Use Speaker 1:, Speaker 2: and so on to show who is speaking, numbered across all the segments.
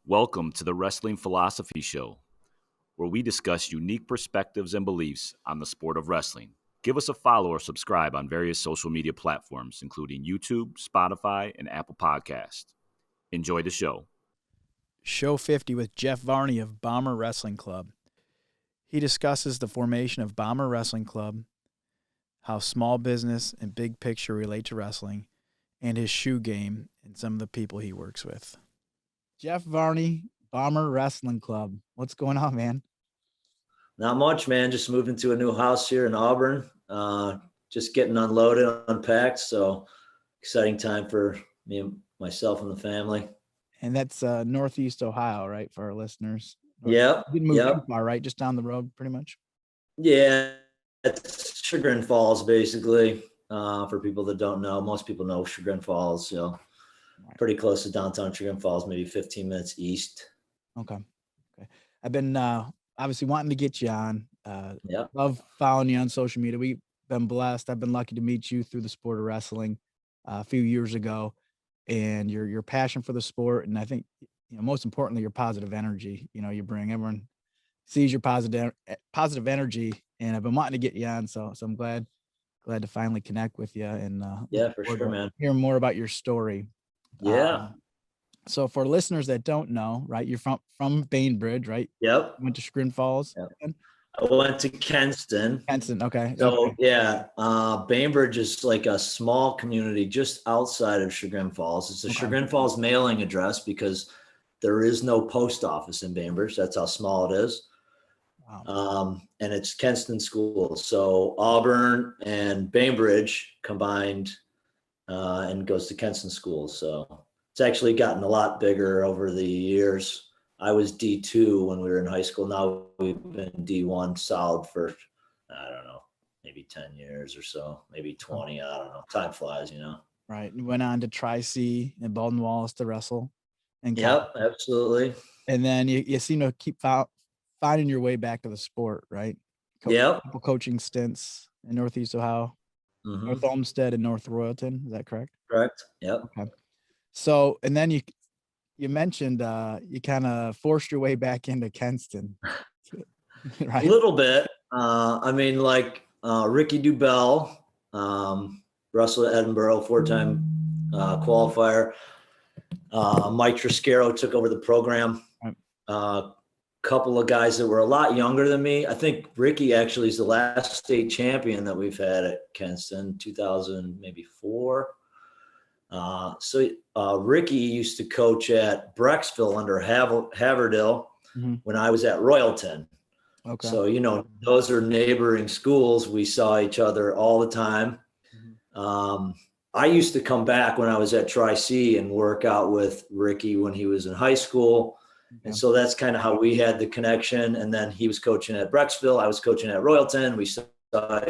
Speaker 1: Welcome to the Wrestling Philosophy Show, where we discuss unique perspectives and beliefs on the sport of wrestling. Give us a follow or subscribe on various social media platforms, including YouTube, Spotify, and Apple Podcasts. Enjoy the show.
Speaker 2: Show 50 with Jeff Varney of Bomber Wrestling Club. He discusses the formation of Bomber Wrestling Club, how small business and big picture relate to wrestling, and his shoe game and some of the people he works with. Jeff Varney, Bomber Wrestling Club. What's going on, man?
Speaker 3: Not much, man. Just moved into a new house here in Auburn. Just getting unloaded, unpacked. So exciting time for me and myself and the family.
Speaker 2: And that's Northeast Ohio, right, for our listeners?
Speaker 3: Yeah.
Speaker 2: You didn't move too far, right? Just down the road, pretty much?
Speaker 3: Yeah. It's Chagrin Falls, basically, for people that don't know. Most people know Chagrin Falls, so pretty close to downtown Chagrin Falls, maybe 15 minutes east.
Speaker 2: Okay. I've been obviously wanting to get you on.
Speaker 3: Yeah.
Speaker 2: Love following you on social media. We've been blessed. I've been lucky to meet you through the sport of wrestling a few years ago, and your passion for the sport, and I think, most importantly, your positive energy. You bring. Everyone sees your positive energy, and I've been wanting to get you on, so I'm glad to finally connect with you, and
Speaker 3: yeah, for sure, man.
Speaker 2: Hear more about your story.
Speaker 3: Yeah.
Speaker 2: So for listeners that don't know, right, you're from Bainbridge, right?
Speaker 3: Yep.
Speaker 2: You went to Chagrin Falls.
Speaker 3: Yep. I went to Kenston.
Speaker 2: Okay.
Speaker 3: So
Speaker 2: okay.
Speaker 3: yeah, Bainbridge is like a small community just outside of Chagrin Falls. It's a Chagrin Falls mailing address because there is no post office in Bainbridge. That's how small it is.
Speaker 2: Wow.
Speaker 3: And it's Kenston schools. So Auburn and Bainbridge combined and goes to Kenston schools. So it's actually gotten a lot bigger over the years. I was D2 when we were in high school. Now we've been D1 solid for, I don't know, maybe 10 years or so, maybe 20. I don't know. Time flies,
Speaker 2: Right. You went on to Tri-C and Baldwin Wallace to wrestle.
Speaker 3: Yep, absolutely.
Speaker 2: And then you seem to keep finding your way back to the sport, right?
Speaker 3: Yep.
Speaker 2: Couple coaching stints in Northeast Ohio, North Olmsted and North Royalton. Is that correct?
Speaker 3: Correct. Yep.
Speaker 2: Okay. So, and then you mentioned you kind of forced your way back into Kenston, right?
Speaker 3: A little bit. Ricky Dubell, wrestled at Edinburgh, 4-time qualifier. Mike Triscaro took over the program. Couple of guys that were a lot younger than me. I think Ricky actually is the last state champion that we've had at Kenston, 2004. Ricky used to coach at Brecksville under Haverdale when I was at Royalton.
Speaker 2: Okay.
Speaker 3: So, those are neighboring schools. We saw each other all the time. I used to come back when I was at Tri-C and work out with Ricky when he was in high school. And so that's kind of how we had the connection. And then he was coaching at Brecksville. I was coaching at Royalton. We saw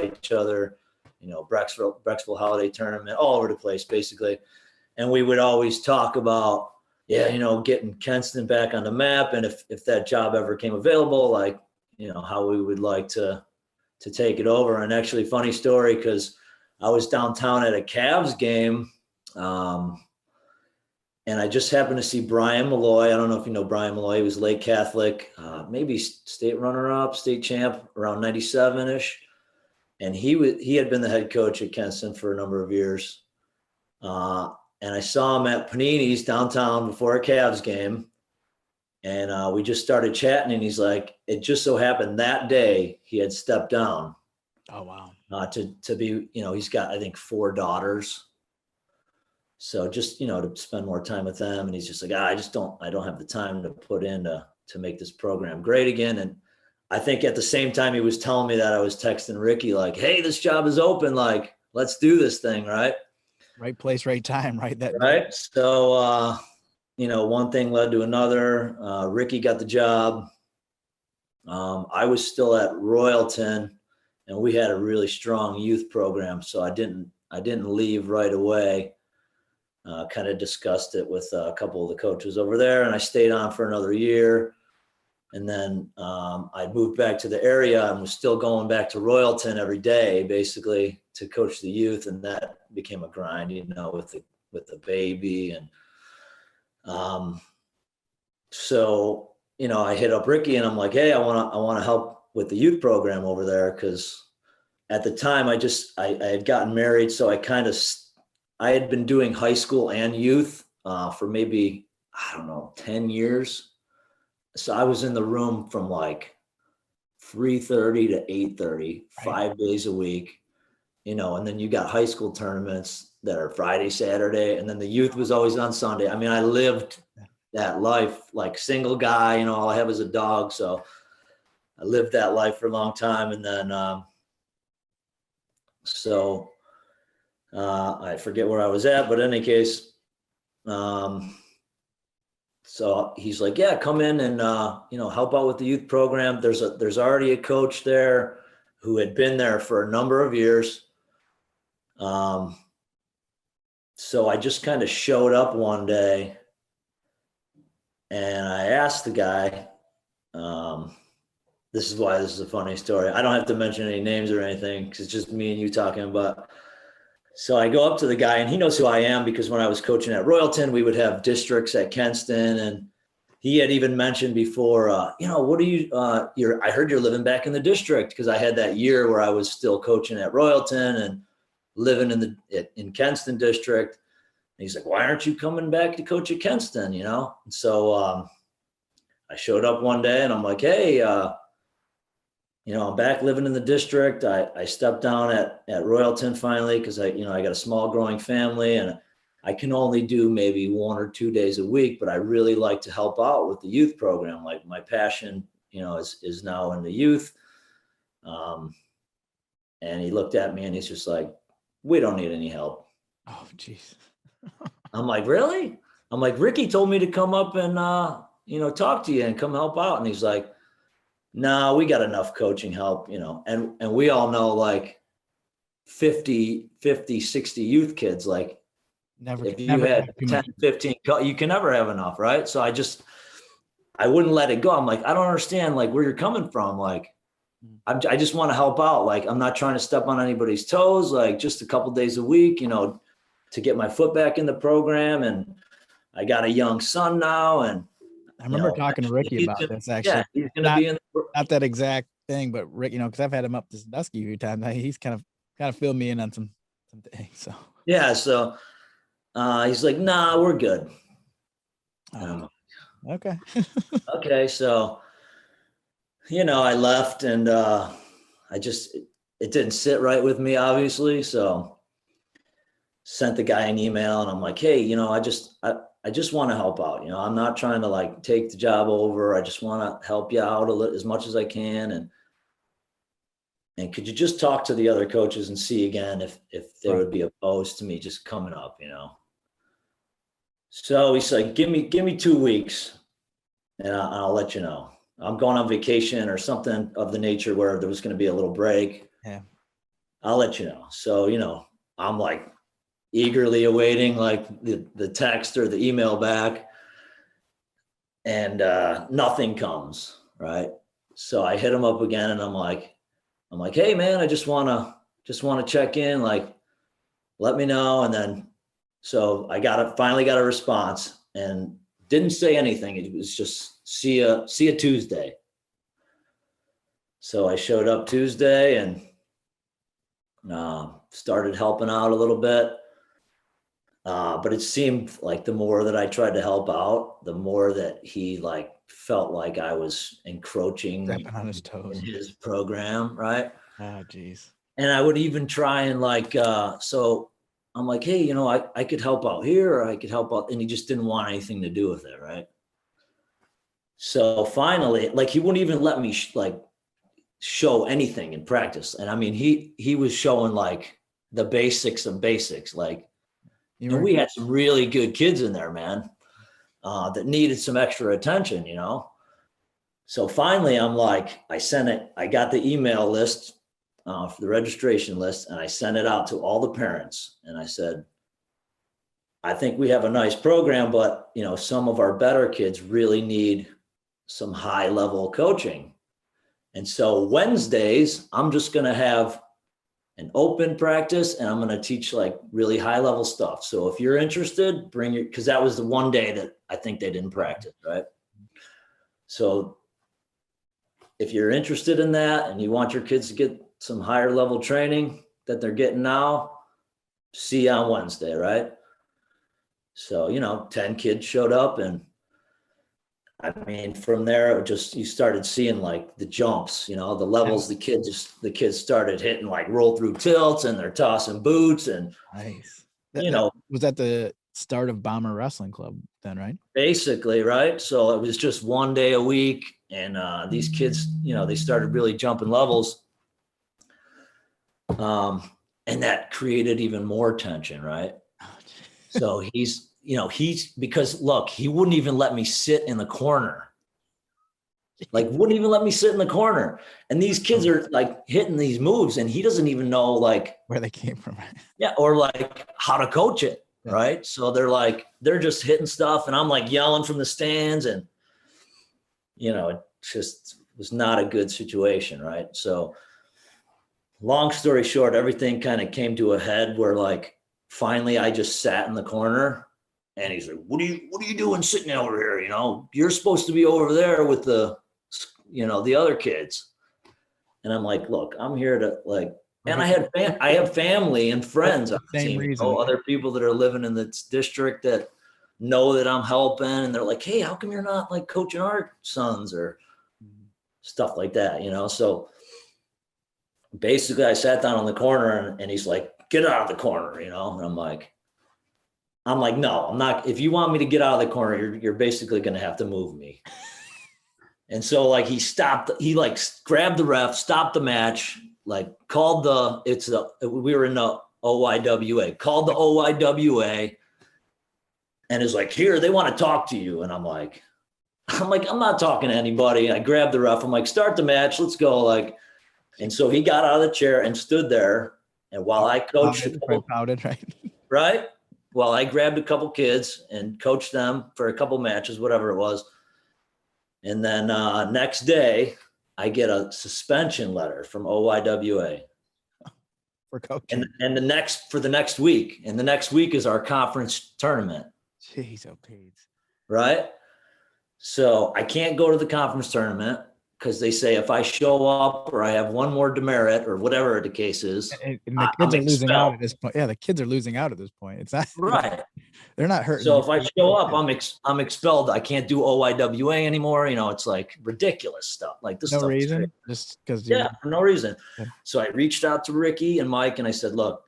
Speaker 3: each other, Brecksville holiday tournament, all over the place, basically. And we would always talk about, getting Kenston back on the map. And if that job ever came available, how we would like to take it over. And actually, funny story, because I was downtown at a Cavs game, and I just happened to see Brian Malloy. I don't know if you know Brian Malloy. He was Lake Catholic, maybe state runner-up, state champ around 97-ish. And he had been the head coach at Kenston for a number of years. And I saw him at Panini's downtown before a Cavs game. And we just started chatting, and he's like, it just so happened that day he had stepped down.
Speaker 2: Oh, wow.
Speaker 3: To be, he's got, I think, 4 daughters. So just, to spend more time with them. And he's just like, I don't have the time to put in to make this program great again. And I think at the same time he was telling me that, I was texting Ricky like, hey, this job is open. Like, let's do this thing. Right.
Speaker 2: Right place, right time. Right.
Speaker 3: Right. So, one thing led to another. Ricky got the job. I was still at Royalton, and we had a really strong youth program. So I didn't leave right away. Kind of discussed it with a couple of the coaches over there, and I stayed on for another year. And then I moved back to the area and was still going back to Royalton every day, basically, to coach the youth. And that became a grind, with the baby. And So, I hit up Ricky and I'm like, hey, I want to help with the youth program over there. Cause at the time I had gotten married. So I had been doing high school and youth for maybe, I don't know, 10 years. So I was in the room from like 3:30 to 8:30,
Speaker 2: Right.
Speaker 3: 5 days a week, and then you got high school tournaments that are Friday, Saturday, and then the youth was always on Sunday. I mean, I lived that life like single guy, all I have is a dog. So I lived that life for a long time. And then, I forget where I was at, but in any case, so he's like, yeah, come in and, help out with the youth program. There's already a coach there who had been there for a number of years. So I just kind of showed up one day and I asked the guy, this is why this is a funny story. I don't have to mention any names or anything because it's just me and you talking about. So I go up to the guy and he knows who I am because when I was coaching at Royalton, we would have districts at Kenston, and he had even mentioned before, what are you, I heard you're living back in the district, because I had that year where I was still coaching at Royalton and living in Kenston district. And he's like, why aren't you coming back to coach at Kenston? And so I showed up one day and I'm like, hey, I'm back living in the district. I stepped down at Royalton finally because I got a small growing family and I can only do maybe 1 or 2 days a week, but I really like to help out with the youth program. Like my passion, is now in the youth. And he looked at me and he's just like, we don't need any help.
Speaker 2: Oh, geez.
Speaker 3: I'm like, really? I'm like, Ricky told me to come up and, talk to you and come help out. And he's like, no, we got enough coaching help, and we all know like 50, 60 youth kids, like if you had 10, 15, you can never have enough. Right. So I wouldn't let it go. I'm like, I don't understand like where you're coming from. Like, I just want to help out. Like, I'm not trying to step on anybody's toes, like just a couple days a week, to get my foot back in the program. And I got a young son now. And
Speaker 2: I remember talking to Ricky about this actually.
Speaker 3: Yeah, he's going to be in
Speaker 2: not that exact thing, but Rick, because I've had him up this Dusky a few times. He's kind of filled me in on some things. So
Speaker 3: yeah, so he's like, nah, we're good.
Speaker 2: Okay.
Speaker 3: Okay, so I left and it didn't sit right with me, obviously. So sent the guy an email and I'm like, hey, I just want to help out. I'm not trying to like take the job over. I just want to help you out as much as I can. And could you just talk to the other coaches and see again if they would be opposed to me just coming up, So he's like, give me 2 weeks and I'll let you know. I'm going on vacation or something of the nature where there was going to be a little break.
Speaker 2: Yeah.
Speaker 3: I'll let you know. So, I'm like eagerly awaiting like the text or the email back, and nothing comes. Right. So I hit him up again and I'm like, hey man, I just want to check in, like, let me know. And then, so I finally got a response and didn't say anything. It was just see ya Tuesday. So I showed up Tuesday and started helping out a little bit. But it seemed like the more that I tried to help out, the more that he like felt like I was encroaching
Speaker 2: stepping on his toes
Speaker 3: in his program. Right.
Speaker 2: Oh, geez.
Speaker 3: And I would even try and like, so I'm like, hey, I could help out here or I could help out. And he just didn't want anything to do with it. Right. So finally, like he wouldn't even let me show anything in practice. And I mean, he was showing like the basics of basics. Like, and we had some really good kids in there, man, that needed some extra attention, So finally I'm like, I got the email list for the registration list and I sent it out to all the parents. And I said, I think we have a nice program, but some of our better kids really need some high level coaching. And so Wednesdays, I'm just going to have an open practice and I'm going to teach like really high level stuff. So if you're interested, because that was the one day that I think they didn't practice. Right. So if you're interested in that and you want your kids to get some higher level training that they're getting now, see you on Wednesday, right? So, 10 kids showed up, and I mean, from there, you started seeing like the jumps, the levels, the kids started hitting like roll through tilts, and they're tossing boots, and
Speaker 2: Nice. Was that the start of Bomber Wrestling Club then, right?
Speaker 3: Basically, right? So it was just one day a week, and these kids, they started really jumping levels. And that created even more tension, right? So he's because look, he wouldn't even let me sit in the corner. Like, wouldn't even let me sit in the corner. And these kids are like hitting these moves, and he doesn't even know like
Speaker 2: where they came from.
Speaker 3: Yeah, or like how to coach it, right? So they're just hitting stuff, and I'm like yelling from the stands, and it just was not a good situation, right? So long story short, everything kind of came to a head where like finally I just sat in the corner, and he's like, what are you doing sitting over here? You're supposed to be over there with the other kids. And I'm like, look, I'm here to like, and I have family and friends on the team, other people that are living in this district that know that I'm helping, and they're like, hey, how come you're not like coaching our sons or stuff like that, So basically I sat down on the corner, and he's like, get out of the corner, and I'm like, no, I'm not. If you want me to get out of the corner, you're basically going to have to move me. And so like he like grabbed the ref, stopped the match, like called we were in the OIWA, called the OIWA, and is like, here, they want to talk to you. And I'm like, I'm not talking to anybody. I grabbed the ref. I'm like, start the match. Let's go. Like, and so he got out of the chair and stood there. And while I coached, right? Well, I grabbed a couple kids and coached them for a couple matches, whatever it was. And then next day, I get a suspension letter from OIWA
Speaker 2: for coaching,
Speaker 3: and for the next week. And the next week is our conference tournament.
Speaker 2: Jeez, oh, Pete.
Speaker 3: Right. So I can't go to the conference tournament because they say if I show up or I have one more demerit or whatever the case is,
Speaker 2: and the kids are losing out at this point. Yeah, the kids are losing out at this point. It's not
Speaker 3: right.
Speaker 2: They're not hurting.
Speaker 3: So if I show up, I'm expelled. I can't do OIWA anymore. It's like ridiculous stuff. Like this.
Speaker 2: No reason, just because.
Speaker 3: For no reason. Yeah. So I reached out to Ricky and Mike, and I said, look,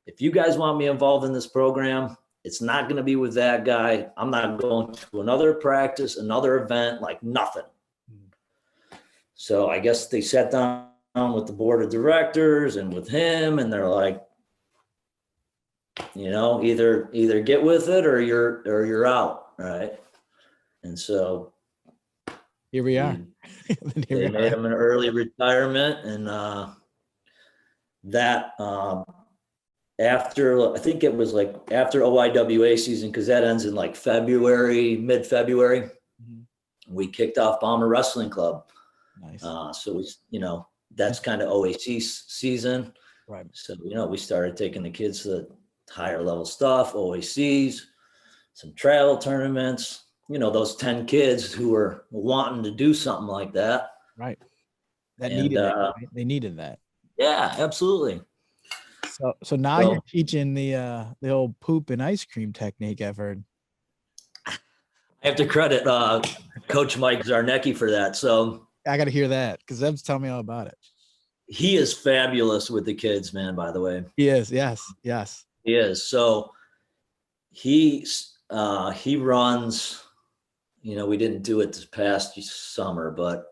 Speaker 3: if you guys want me involved in this program, it's not going to be with that guy. I'm not going to another practice, another event, like nothing. So I guess they sat down with the board of directors and with him, and they're like, either get with it or you're out, right? And so
Speaker 2: here we are.
Speaker 3: They made him an early retirement, and that after, I think it was like after OIWA season, because that ends in like mid-February, we kicked off Bomber Wrestling Club.
Speaker 2: Nice.
Speaker 3: So that's kind of OAC season.
Speaker 2: Right.
Speaker 3: So, we started taking the kids to the higher level stuff, OACs, some travel tournaments, those 10 kids who were wanting to do something like that.
Speaker 2: Right. Needed that, right? They needed that.
Speaker 3: Yeah, absolutely.
Speaker 2: So now you're teaching the old poop and ice cream technique, I've heard.
Speaker 3: I have to credit Coach Mike Zarnecki for that. So
Speaker 2: I got to hear that because Zeb's telling me all about it.
Speaker 3: He is fabulous with the kids, man, by the way.
Speaker 2: He is. Yes.
Speaker 3: He is. So he runs, we didn't do it this past summer, but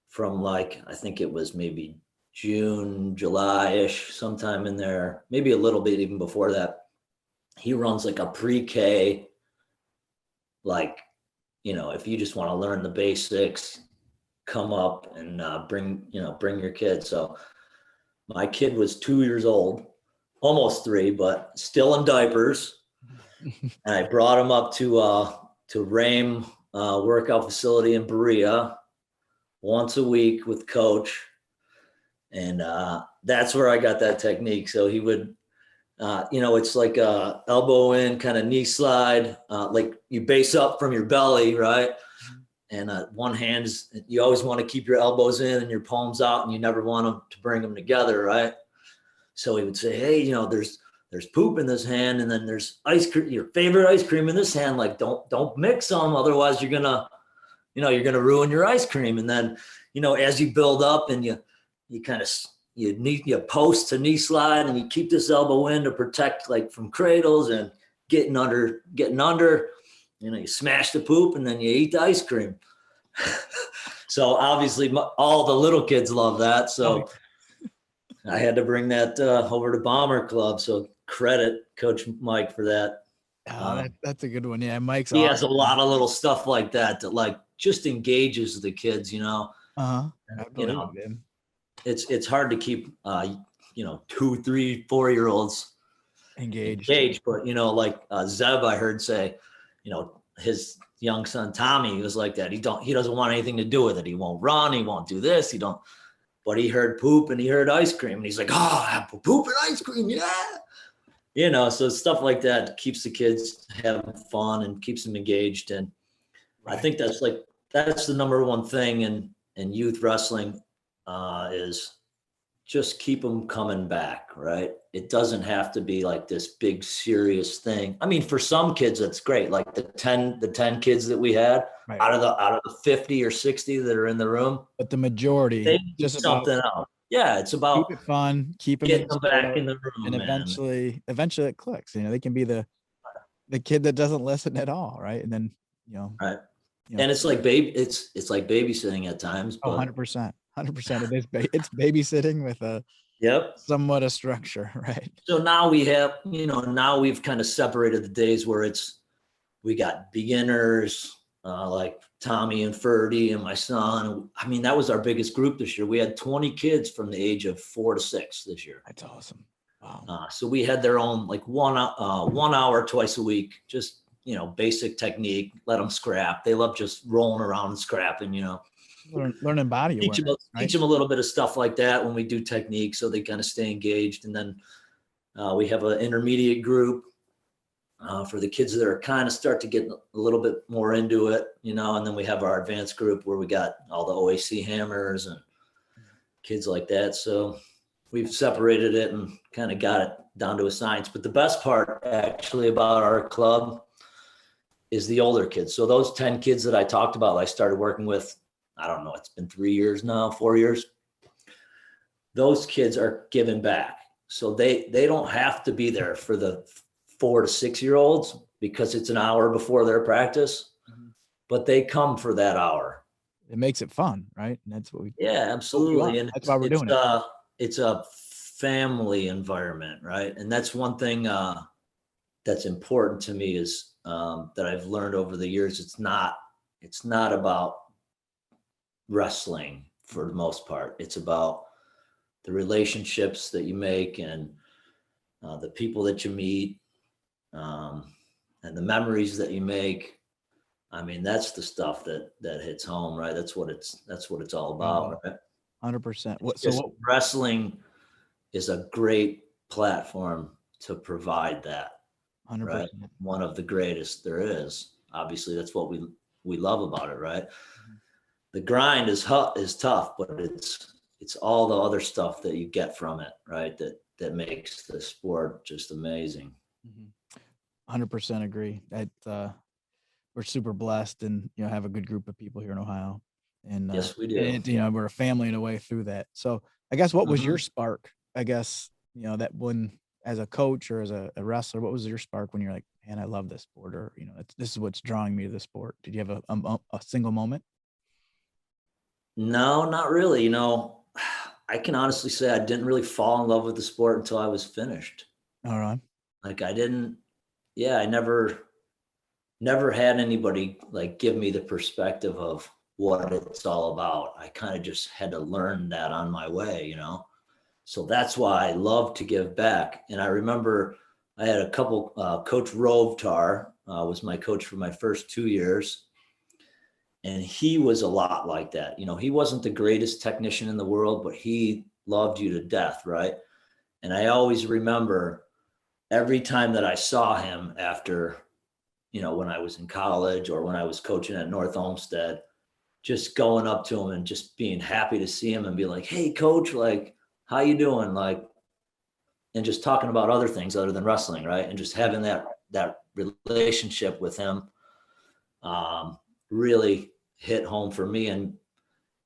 Speaker 3: from I think it was maybe June, July-ish, sometime in there, maybe a little bit even before that, he runs like a pre-K, if you just want to learn the basics, come up and bring your kid. So my kid was 2 years old, almost 3, but still in diapers. And I brought him up to Rame workout facility in Berea once a week with coach. And that's where I got that technique. So he would, it's like a elbow in kind of knee slide, like you base up from your belly, right? and one hand is, you always want to keep your elbows in and your palms out, and you never want them to bring them together, right? So he would say, hey, you know, there's poop in this hand, and then there's ice cream, your favorite ice cream in this hand. Like, don't mix them, otherwise you're gonna ruin your ice cream. And then, you know, as you build up and you kind of you post to knee slide, and you keep this elbow in to protect, like, from cradles and getting under, you know, you smash the poop and then you eat the ice cream. So obviously all the little kids love that. So I had to bring that over to Bomber Club. So credit Coach Mike for that.
Speaker 2: That's a good one. Yeah, Mike's
Speaker 3: he
Speaker 2: awesome.
Speaker 3: has a lot of little stuff like that like just engages the kids, you know.
Speaker 2: I
Speaker 3: You know, it's hard to keep you know, 2, 3, 4-year-olds engaged. But, you know, like Zeb, I heard say, you know, his young son Tommy, he was like that. He doesn't want anything to do with it. He won't run. He won't do this. But he heard poop and he heard ice cream, and he's like, oh, poop and ice cream, yeah. You know, so stuff like that keeps the kids having fun and keeps them engaged. And I think that's the number one thing in youth wrestling is just keep them coming back, right? It doesn't have to be like this big serious thing. I mean, for some kids, that's great. Like the 10 kids that we had out of the 50 or 60 that are in the room.
Speaker 2: But the majority,
Speaker 3: they just something else. Yeah, it's about
Speaker 2: keep it fun,
Speaker 3: getting them back in the room,
Speaker 2: and eventually it clicks. You know, they can be the kid that doesn't listen at all, right? And then, you know,
Speaker 3: right. You know, and it's like it's like babysitting at times. But
Speaker 2: 100%. It's babysitting with a somewhat a structure, right?
Speaker 3: So now we have, you know, now we've kind of separated the days where we got beginners like Tommy and Ferdy and my son. I mean, that was our biggest group this year. We had 20 kids from the age of 4 to 6 this year.
Speaker 2: That's awesome. Wow.
Speaker 3: So we had their own, like 1 hour twice a week, just, you know, basic technique, let them scrap. They love just rolling around and scrapping, you know.
Speaker 2: Learning body awareness,
Speaker 3: teach them a little bit of stuff like that when we do technique, so they kind of stay engaged. And then we have an intermediate group for the kids that are kind of start to get a little bit more into it, you know. And then we have our advanced group where we got all the OAC hammers and kids like that. So we've separated it and kind of got it down to a science. But the best part actually about our club is the older kids. So those 10 kids that I talked about, I started working with, I don't know, it's been 3 years now, 4 years. Those kids are giving back. So they don't have to be there for the 4 to 6 year olds because it's an hour before their practice, but they come for that hour.
Speaker 2: It makes it fun, right? And that's what we.
Speaker 3: Yeah, absolutely. And
Speaker 2: that's why we're doing it.
Speaker 3: It's a family environment, right? And that's one thing that's important to me is that I've learned over the years. It's not about wrestling for the most part. It's about the relationships that you make and the people that you meet and the memories that you make. I mean, that's the stuff that hits home, right? That's what it's all about, right?
Speaker 2: 100%.
Speaker 3: Wrestling is a great platform to provide that.
Speaker 2: 100%.
Speaker 3: Right? One of the greatest there is. Obviously, that's what we love about it, right? The grind is tough, but it's all the other stuff that you get from it, right? That makes the sport just amazing.
Speaker 2: 100% agree. That we're super blessed, and you know, have a good group of people here in Ohio. And
Speaker 3: yes, we do.
Speaker 2: And, you know, we're a family in a way through that. So I guess what was your spark? I guess, you know, that when as a coach or as a wrestler, what was your spark when you're like, man, I love this sport, or you know, this is what's drawing me to the sport? Did you have a single moment?
Speaker 3: No, not really. You know, I can honestly say I didn't really fall in love with the sport until I was finished.
Speaker 2: All right.
Speaker 3: Like I never had anybody like give me the perspective of what it's all about. I kind of just had to learn that on my way, you know? So that's why I love to give back. And I remember I had a couple, Coach Rovtar was my coach for my first 2 years. And he was a lot like that. You know, he wasn't the greatest technician in the world, but he loved you to death, right? And I always remember every time that I saw him after, you know, when I was in college or when I was coaching at North Olmsted, just going up to him and just being happy to see him and be like, hey coach, like, how you doing? Like, and just talking about other things other than wrestling. Right. And just having that relationship with him, really hit home for me and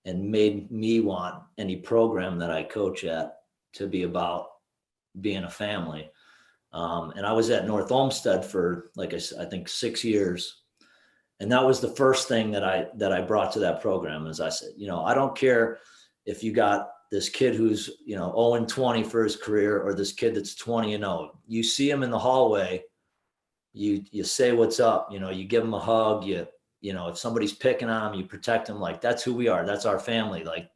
Speaker 3: made me want any program that I coach at to be about being a family. And I was at North Olmsted for, like I think 6 years. And that was the first thing that I brought to that program. Is I said, I don't care if you got this kid who's, 0-20 for his career, or this kid that's 20-0. You see him in the hallway, you say what's up, you give him a hug, if somebody's picking on him, you protect him. Like, that's who we are. That's our family. Like,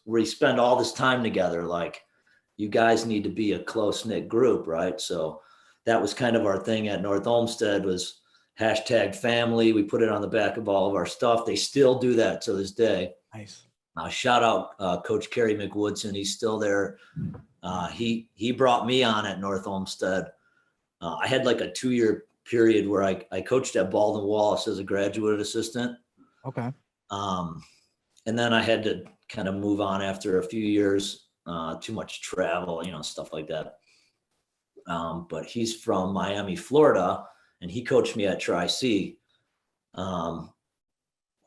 Speaker 3: we spend all this time together. Like, you guys need to be a close knit group. Right. So that was kind of our thing at North Olmsted, was #family. We put it on the back of all of our stuff. They still do that to this day.
Speaker 2: Nice.
Speaker 3: Shout out Coach Kerry McWoodson. He's still there. He brought me on at North Olmsted. I had like a 2-year period where I coached at Baldwin Wallace as a graduate assistant.
Speaker 2: Okay.
Speaker 3: And then I had to kind of move on after a few years, too much travel, stuff like that. But he's from Miami, Florida, and he coached me at Tri-C.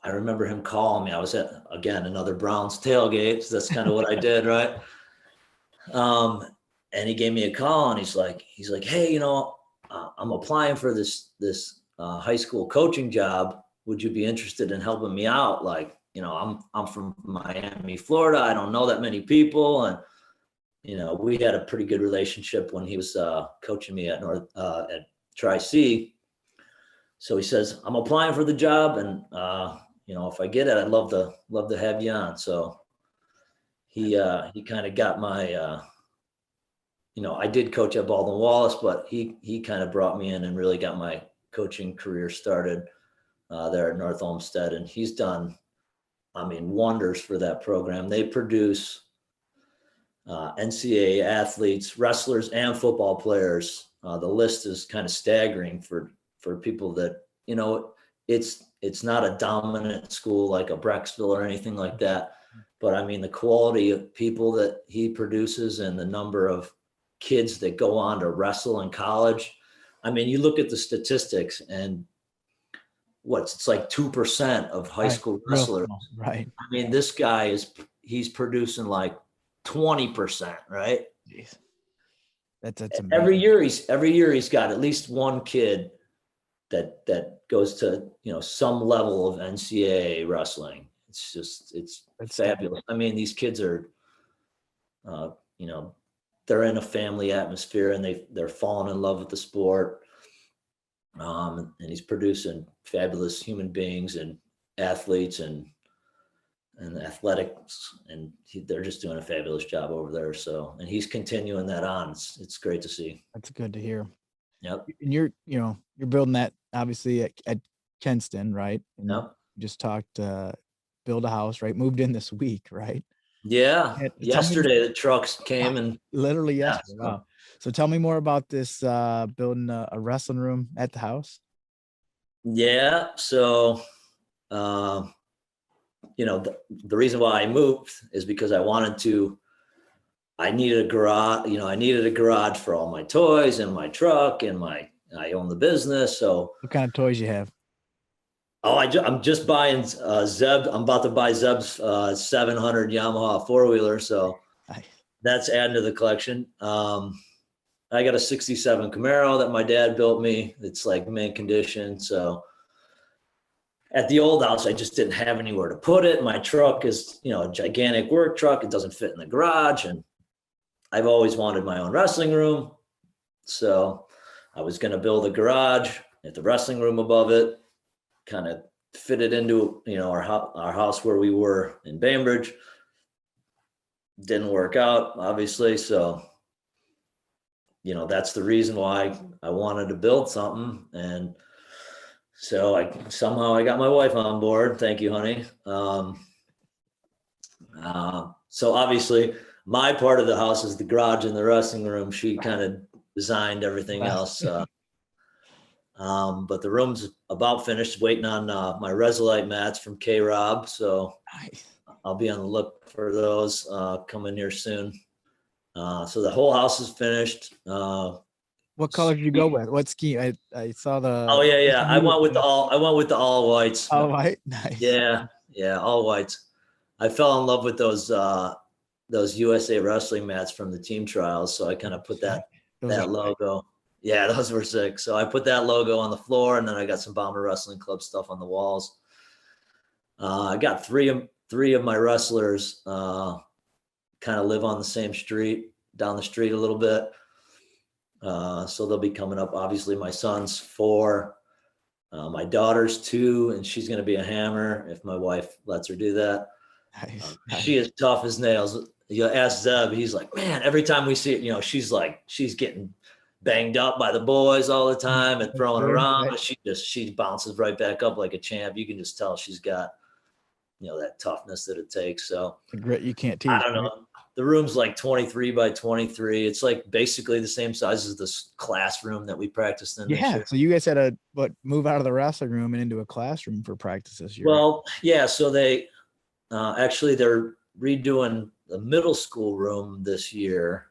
Speaker 3: I remember him calling me. I was at, again, another Browns tailgate. So that's kind of what I did. Right. And he gave me a call, and he's like, hey, I'm applying for this high school coaching job. Would you be interested in helping me out? Like, I'm from Miami, Florida. I don't know that many people. And, we had a pretty good relationship when he was coaching me at Tri-C. So he says, I'm applying for the job, and, if I get it, I'd love to have you on. So he kind of got my, I did coach at Baldwin Wallace, but he kind of brought me in and really got my coaching career started there at North Olmsted. And he's done, wonders for that program. They produce NCAA athletes, wrestlers, and football players. The list is kind of staggering for people that, it's not a dominant school like a Brecksville or anything like that. But the quality of people that he produces and the number of kids that go on to wrestle in college. You look at the statistics, and it's like 2% of high school wrestlers.
Speaker 2: Right.
Speaker 3: This guy he's producing like 20%, right?
Speaker 2: Jeez. That's amazing.
Speaker 3: Every year he's got at least one kid that goes to, some level of NCAA wrestling. It's fabulous. These kids are, they're in a family atmosphere, and they're falling in love with the sport. And he's producing fabulous human beings and athletes and athletics, and they're just doing a fabulous job over there. So, and he's continuing that on. It's great to see.
Speaker 2: That's good to hear.
Speaker 3: Yep.
Speaker 2: And you're building that obviously at Kenston, right? And
Speaker 3: Yep.
Speaker 2: you just talked, build a house, right? Moved in this week, right?
Speaker 3: Yeah.
Speaker 2: And
Speaker 3: Yesterday the trucks came and
Speaker 2: literally yesterday.
Speaker 3: Yeah.
Speaker 2: Wow. So tell me more about this building a wrestling room at the house.
Speaker 3: Yeah. So, the reason why I moved is because I needed a garage. I needed a garage for all my toys and my truck, and I own the business. So
Speaker 2: What kind of toys you have?
Speaker 3: I'm just buying Zeb. I'm about to buy Zeb's 700 Yamaha 4-wheeler. So
Speaker 2: Nice.
Speaker 3: that's adding to the collection. I got a 67 Camaro that my dad built me. It's like mint condition. So at the old house, I just didn't have anywhere to put it. My truck is, a gigantic work truck. It doesn't fit in the garage. And I've always wanted my own wrestling room. So I was going to build a garage at the wrestling room above it, kind of fit it into, our house where we were in Bainbridge. Didn't work out, obviously. So, that's the reason why I wanted to build something. And so I got my wife on board. Thank you, honey. So obviously my part of the house is the garage and the wrestling room. She kind of designed everything else. But the room's about finished, waiting on my Resolite mats from K-Rob. So
Speaker 2: Nice.
Speaker 3: I'll be on the look for those coming here soon. So the whole house is finished.
Speaker 2: What color did you go with? What scheme? I saw the.
Speaker 3: Oh yeah. I went with the
Speaker 2: all.
Speaker 3: all whites.
Speaker 2: All white. Nice.
Speaker 3: Yeah, all whites. I fell in love with those USA Wrestling mats from the team trials, so I kind of put that logo. Yeah, those were sick. So I put that logo on the floor, and then I got some Bomber Wrestling Club stuff on the walls. I got three of my wrestlers kind of live on the same street, down the street a little bit. So they'll be coming up. Obviously, my son's 4, my daughter's 2, and she's going to be a hammer if my wife lets her do that.
Speaker 2: Nice.
Speaker 3: She is tough as nails. You ask Zeb, he's like, man, every time we see it, she's getting banged up by the boys all the time and throwing around, but she bounces right back up like a champ. You can just tell she's got, that toughness that it takes. So
Speaker 2: the grit you can't teach.
Speaker 3: I don't know. The room's like 23 by 23. It's like basically the same size as this classroom that we practiced in.
Speaker 2: Yeah. So you guys had to move out of the wrestling room and into a classroom for practice this year.
Speaker 3: Well, yeah. So they actually they're redoing the middle school room this year.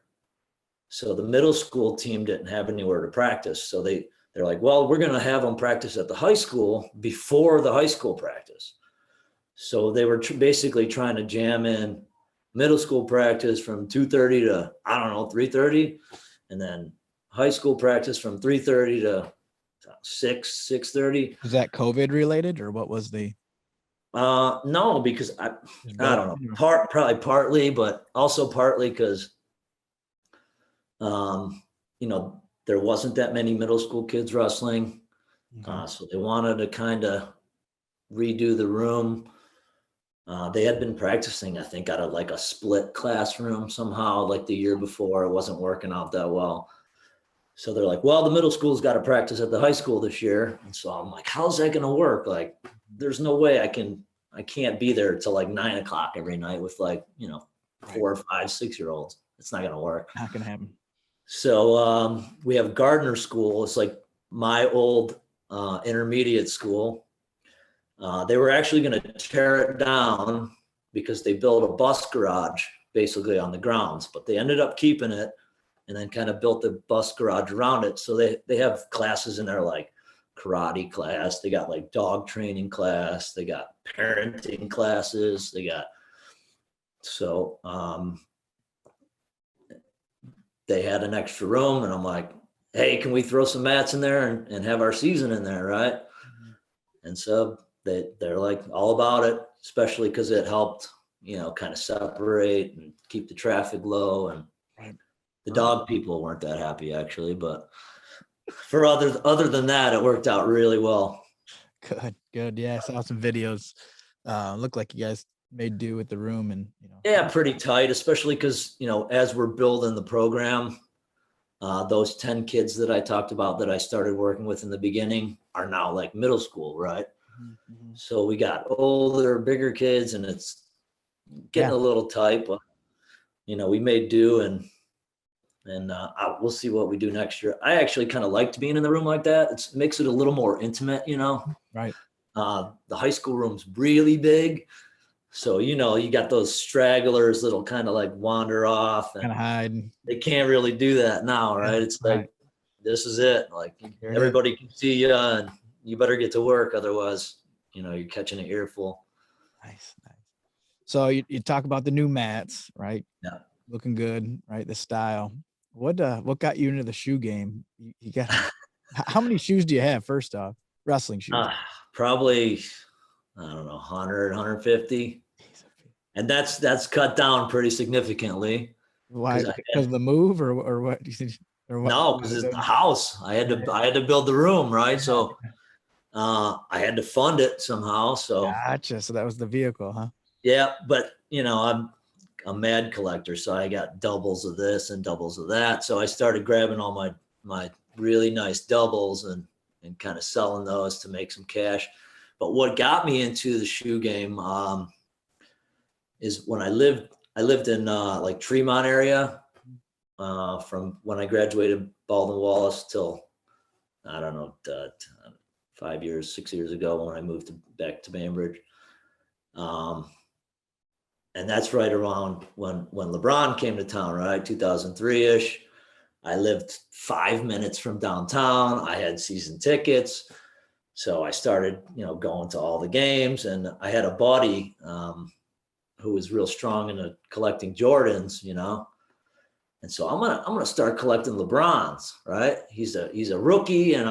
Speaker 3: So the middle school team didn't have anywhere to practice. So they're like, well, we're going to have them practice at the high school before the high school practice. So they were basically trying to jam in middle school practice from 2:30 to, 3:30. And then high school practice from 3:30 to 6:30.
Speaker 2: Was that COVID related, or what was the?
Speaker 3: No, because I don't know, probably partly, but also partly because, there wasn't that many middle school kids wrestling.
Speaker 2: Okay.
Speaker 3: So they wanted to kind of redo the room. They had been practicing, I think, out of like a split classroom somehow, like the year before. It wasn't working out that well. So they're like, well, the middle school's got to practice at the high school this year. And so I'm like, how's that going to work? Like, there's no way I can't be there till like 9 o'clock every night with 4, 5, 6-year-olds. It's not going to work.
Speaker 2: Not going to happen.
Speaker 3: So we have Gardner School. It's like my old intermediate school. They were actually going to tear it down because they built a bus garage basically on the grounds, but they ended up keeping it and then kind of built the bus garage around it. So they have classes in there like karate class. They got like dog training class. They got parenting classes. They had an extra room, and I'm like, hey, can we throw some mats in there and have our season in there, right? Mm-hmm. And so they're like all about it, especially because it helped, kind of separate and keep the traffic low. And the dog people weren't that happy, actually, but for other than that, it worked out really well.
Speaker 2: Good. Yeah, I saw some videos. Looked like you guys made do with the room, and
Speaker 3: yeah, pretty tight, especially because as we're building the program, those 10 kids that I talked about that I started working with in the beginning are now like middle school, right? Mm-hmm. So we got older, bigger kids, and it's getting a little tight, but we made do, and we'll see what we do next year. I actually kind of liked being in the room like that. It makes it a little more intimate,
Speaker 2: Right.
Speaker 3: The high school room's really big. So, you got those stragglers that'll kind of like wander off and
Speaker 2: hide.
Speaker 3: They can't really do that now, right? It's like, This is it. Like everybody can see you and you better get to work. Otherwise, you're catching an earful.
Speaker 2: Nice. So you talk about the new mats, right?
Speaker 3: Yeah.
Speaker 2: Looking good, right? The style. What got you into the shoe game? You got how many shoes do you have, first off? Wrestling shoes?
Speaker 3: Probably, I don't know, 100, 150. And that's cut down pretty significantly.
Speaker 2: Why? Because of the move or what? Or what?
Speaker 3: No, because it's the house. I had to build the room, right? So I had to fund it somehow. So
Speaker 2: gotcha. So that was the vehicle, huh?
Speaker 3: Yeah, but I'm a mad collector, so I got doubles of this and doubles of that. So I started grabbing all my really nice doubles and kind of selling those to make some cash. But what got me into the shoe game is when I lived in like Tremont area from when I graduated Baldwin Wallace till I don't know, 5 years, 6 years ago when I moved back to Bainbridge. And that's right around when LeBron came to town, right? 2003-ish. I lived 5 minutes from downtown. I had season tickets. So I started, going to all the games, and I had a buddy who was real strong into collecting Jordans, And so I'm gonna start collecting LeBrons, right? He's a rookie, and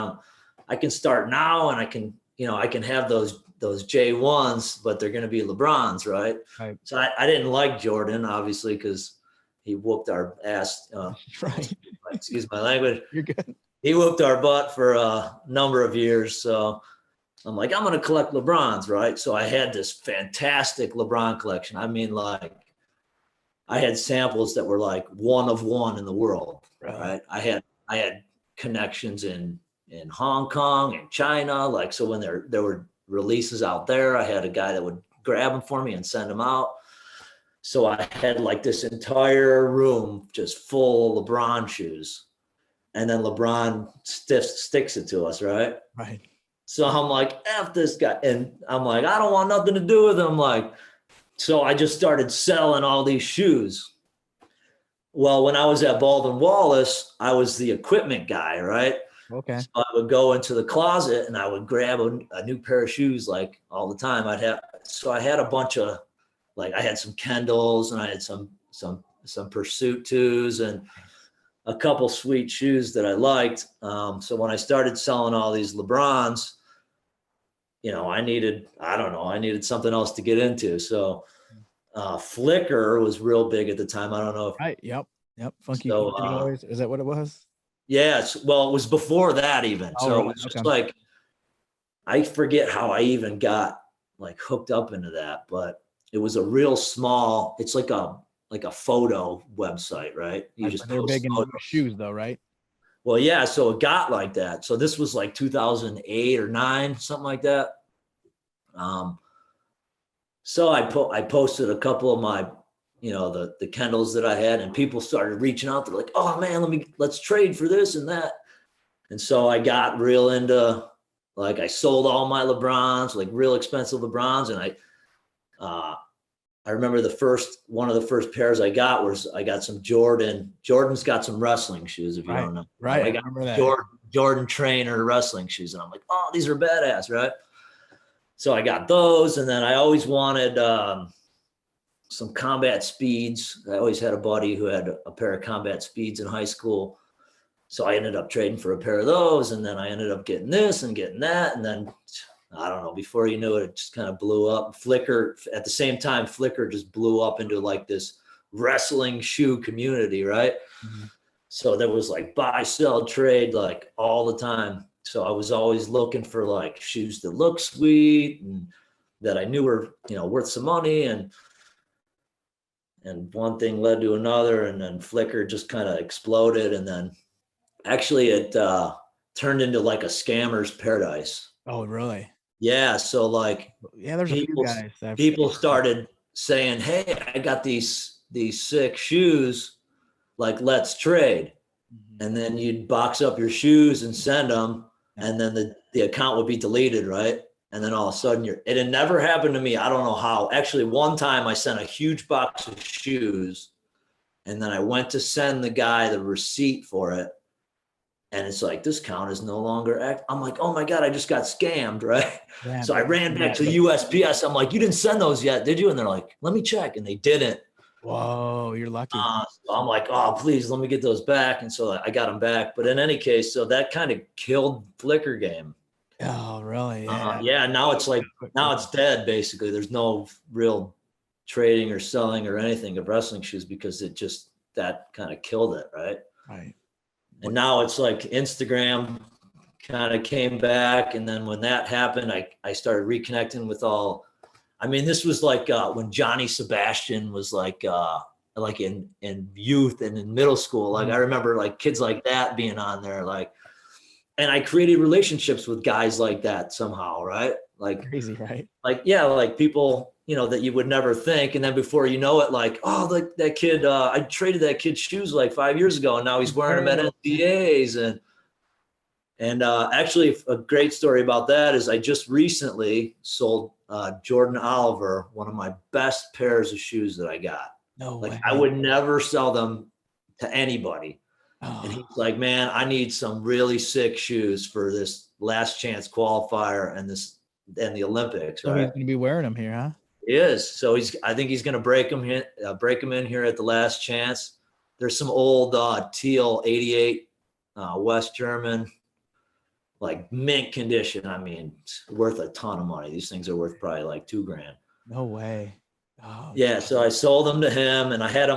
Speaker 3: I can start now, and I can have those J1s, but they're gonna be LeBrons, right?
Speaker 2: Right.
Speaker 3: So I didn't like Jordan, obviously, because he whooped our ass.
Speaker 2: Right.
Speaker 3: Excuse my language.
Speaker 2: You're good.
Speaker 3: He whooped our butt for a number of years. So I'm like, I'm gonna collect LeBrons, right? So I had this fantastic LeBron collection. I mean, like, I had samples that were like one of one in the world, right? I had connections in Hong Kong and China. Like, so when there were releases out there, I had a guy that would grab them for me and send them out. So I had like this entire room just full of LeBron shoes. And then LeBron sticks it to us, right?
Speaker 2: Right.
Speaker 3: So I'm like, F this guy. And I'm like, I don't want nothing to do with him. Like, so I just started selling all these shoes. Well, when I was at Baldwin Wallace, I was the equipment guy, right?
Speaker 2: Okay.
Speaker 3: So I would go into the closet and I would grab a new pair of shoes like all the time. I had a bunch of, like, I had some Kendalls, and I had some Pursuit 2s and a couple sweet shoes that I liked. So when I started selling all these LeBrons, I needed something else to get into. So Flickr was real big at the time. I don't know if
Speaker 2: Right. Yep. Funky
Speaker 3: So,
Speaker 2: Toys. Is that what it was?
Speaker 3: Yes. Well, it was before that even.
Speaker 2: Oh,
Speaker 3: So
Speaker 2: right.
Speaker 3: it was just
Speaker 2: Okay.
Speaker 3: like, I forget how I even got like hooked up into that, but it was a real small, it's like a photo website, right? You just
Speaker 2: They're
Speaker 3: post
Speaker 2: big in
Speaker 3: photos.
Speaker 2: shoes though, right?
Speaker 3: Well, yeah, so it got like that. So this was like 2008 or 9, something like that. So I posted a couple of my, the Kendalls that I had, and people started reaching out. They're like, "Oh man, let's trade for this and that." And so I got real into, like, I sold all my LeBrons, like real expensive LeBrons, and I remember one of the first pairs I got was, I got some Jordan. Jordan's got some wrestling shoes, if you don't know.
Speaker 2: Right.
Speaker 3: I got
Speaker 2: remember that.
Speaker 3: Jordan trainer wrestling shoes. And I'm like, oh, these are badass, right? So I got those. And then I always wanted some Combat Speeds. I always had a buddy who had a pair of Combat Speeds in high school. So I ended up trading for a pair of those. And then I ended up getting this and getting that. And then, I don't know, before you knew it, it just kind of blew up. Flickr, at the same time, Flickr just blew up into like this wrestling shoe community, right?
Speaker 2: Mm-hmm.
Speaker 3: So there was like buy, sell, trade, like all the time. So I was always looking for like shoes that look sweet and that I knew were, worth some money. And one thing led to another, and then Flickr just kind of exploded. And then actually it turned into like a scammer's paradise.
Speaker 2: Oh, really?
Speaker 3: Yeah. So like,
Speaker 2: yeah, there's a few guys.
Speaker 3: People started saying, "Hey, I got these sick shoes. Like, let's trade." Mm-hmm. And then you'd box up your shoes and send them, and then the account would be deleted, right? And then all of a sudden it had never happened to me. I don't know how. Actually, one time I sent a huge box of shoes, and then I went to send the guy the receipt for it. And it's like, this account is no longer active. I'm like, oh my God, I just got scammed, right? Yeah, so I ran back to the USPS. I'm like, you didn't send those yet, did you? And they're like, let me check. And they didn't.
Speaker 2: Whoa, you're lucky.
Speaker 3: So I'm like, oh, please, let me get those back. And so I got them back. But in any case, so that kind of killed Flickr game.
Speaker 2: Oh, really? Yeah.
Speaker 3: Yeah. Now it's like, now it's dead, basically. There's no real trading or selling or anything of wrestling shoes, because that kind of killed it, right?
Speaker 2: Right.
Speaker 3: And now it's like Instagram kind of came back. And then when that happened, I started reconnecting with this was like when Johnny Sebastian was like in youth and in middle school. Like, I remember like kids like that being on there, like, and I created relationships with guys like that somehow, right? Like,
Speaker 2: crazy, right?
Speaker 3: Like, yeah, like people, that you would never think. And then before you know it, like, oh, like that kid, I traded that kid's shoes like 5 years ago, and now he's wearing them at NCAAs. And actually, a great story about that is I just recently sold Jordan Oliver one of my best pairs of shoes that I got.
Speaker 2: No
Speaker 3: Like
Speaker 2: way.
Speaker 3: I would never sell them to anybody. And
Speaker 2: Oh,
Speaker 3: he's like, man, I need some really sick shoes for this last chance qualifier and the Olympics,
Speaker 2: so he's
Speaker 3: right?
Speaker 2: gonna be wearing them here, huh?
Speaker 3: He is. So I think he's going to break them in here at the last chance. There's some old teal 88 West German, like mint condition. I mean, it's worth a ton of money. These things are worth probably like $2,000.
Speaker 2: No way. Oh,
Speaker 3: Yeah, so I sold them to him, and I had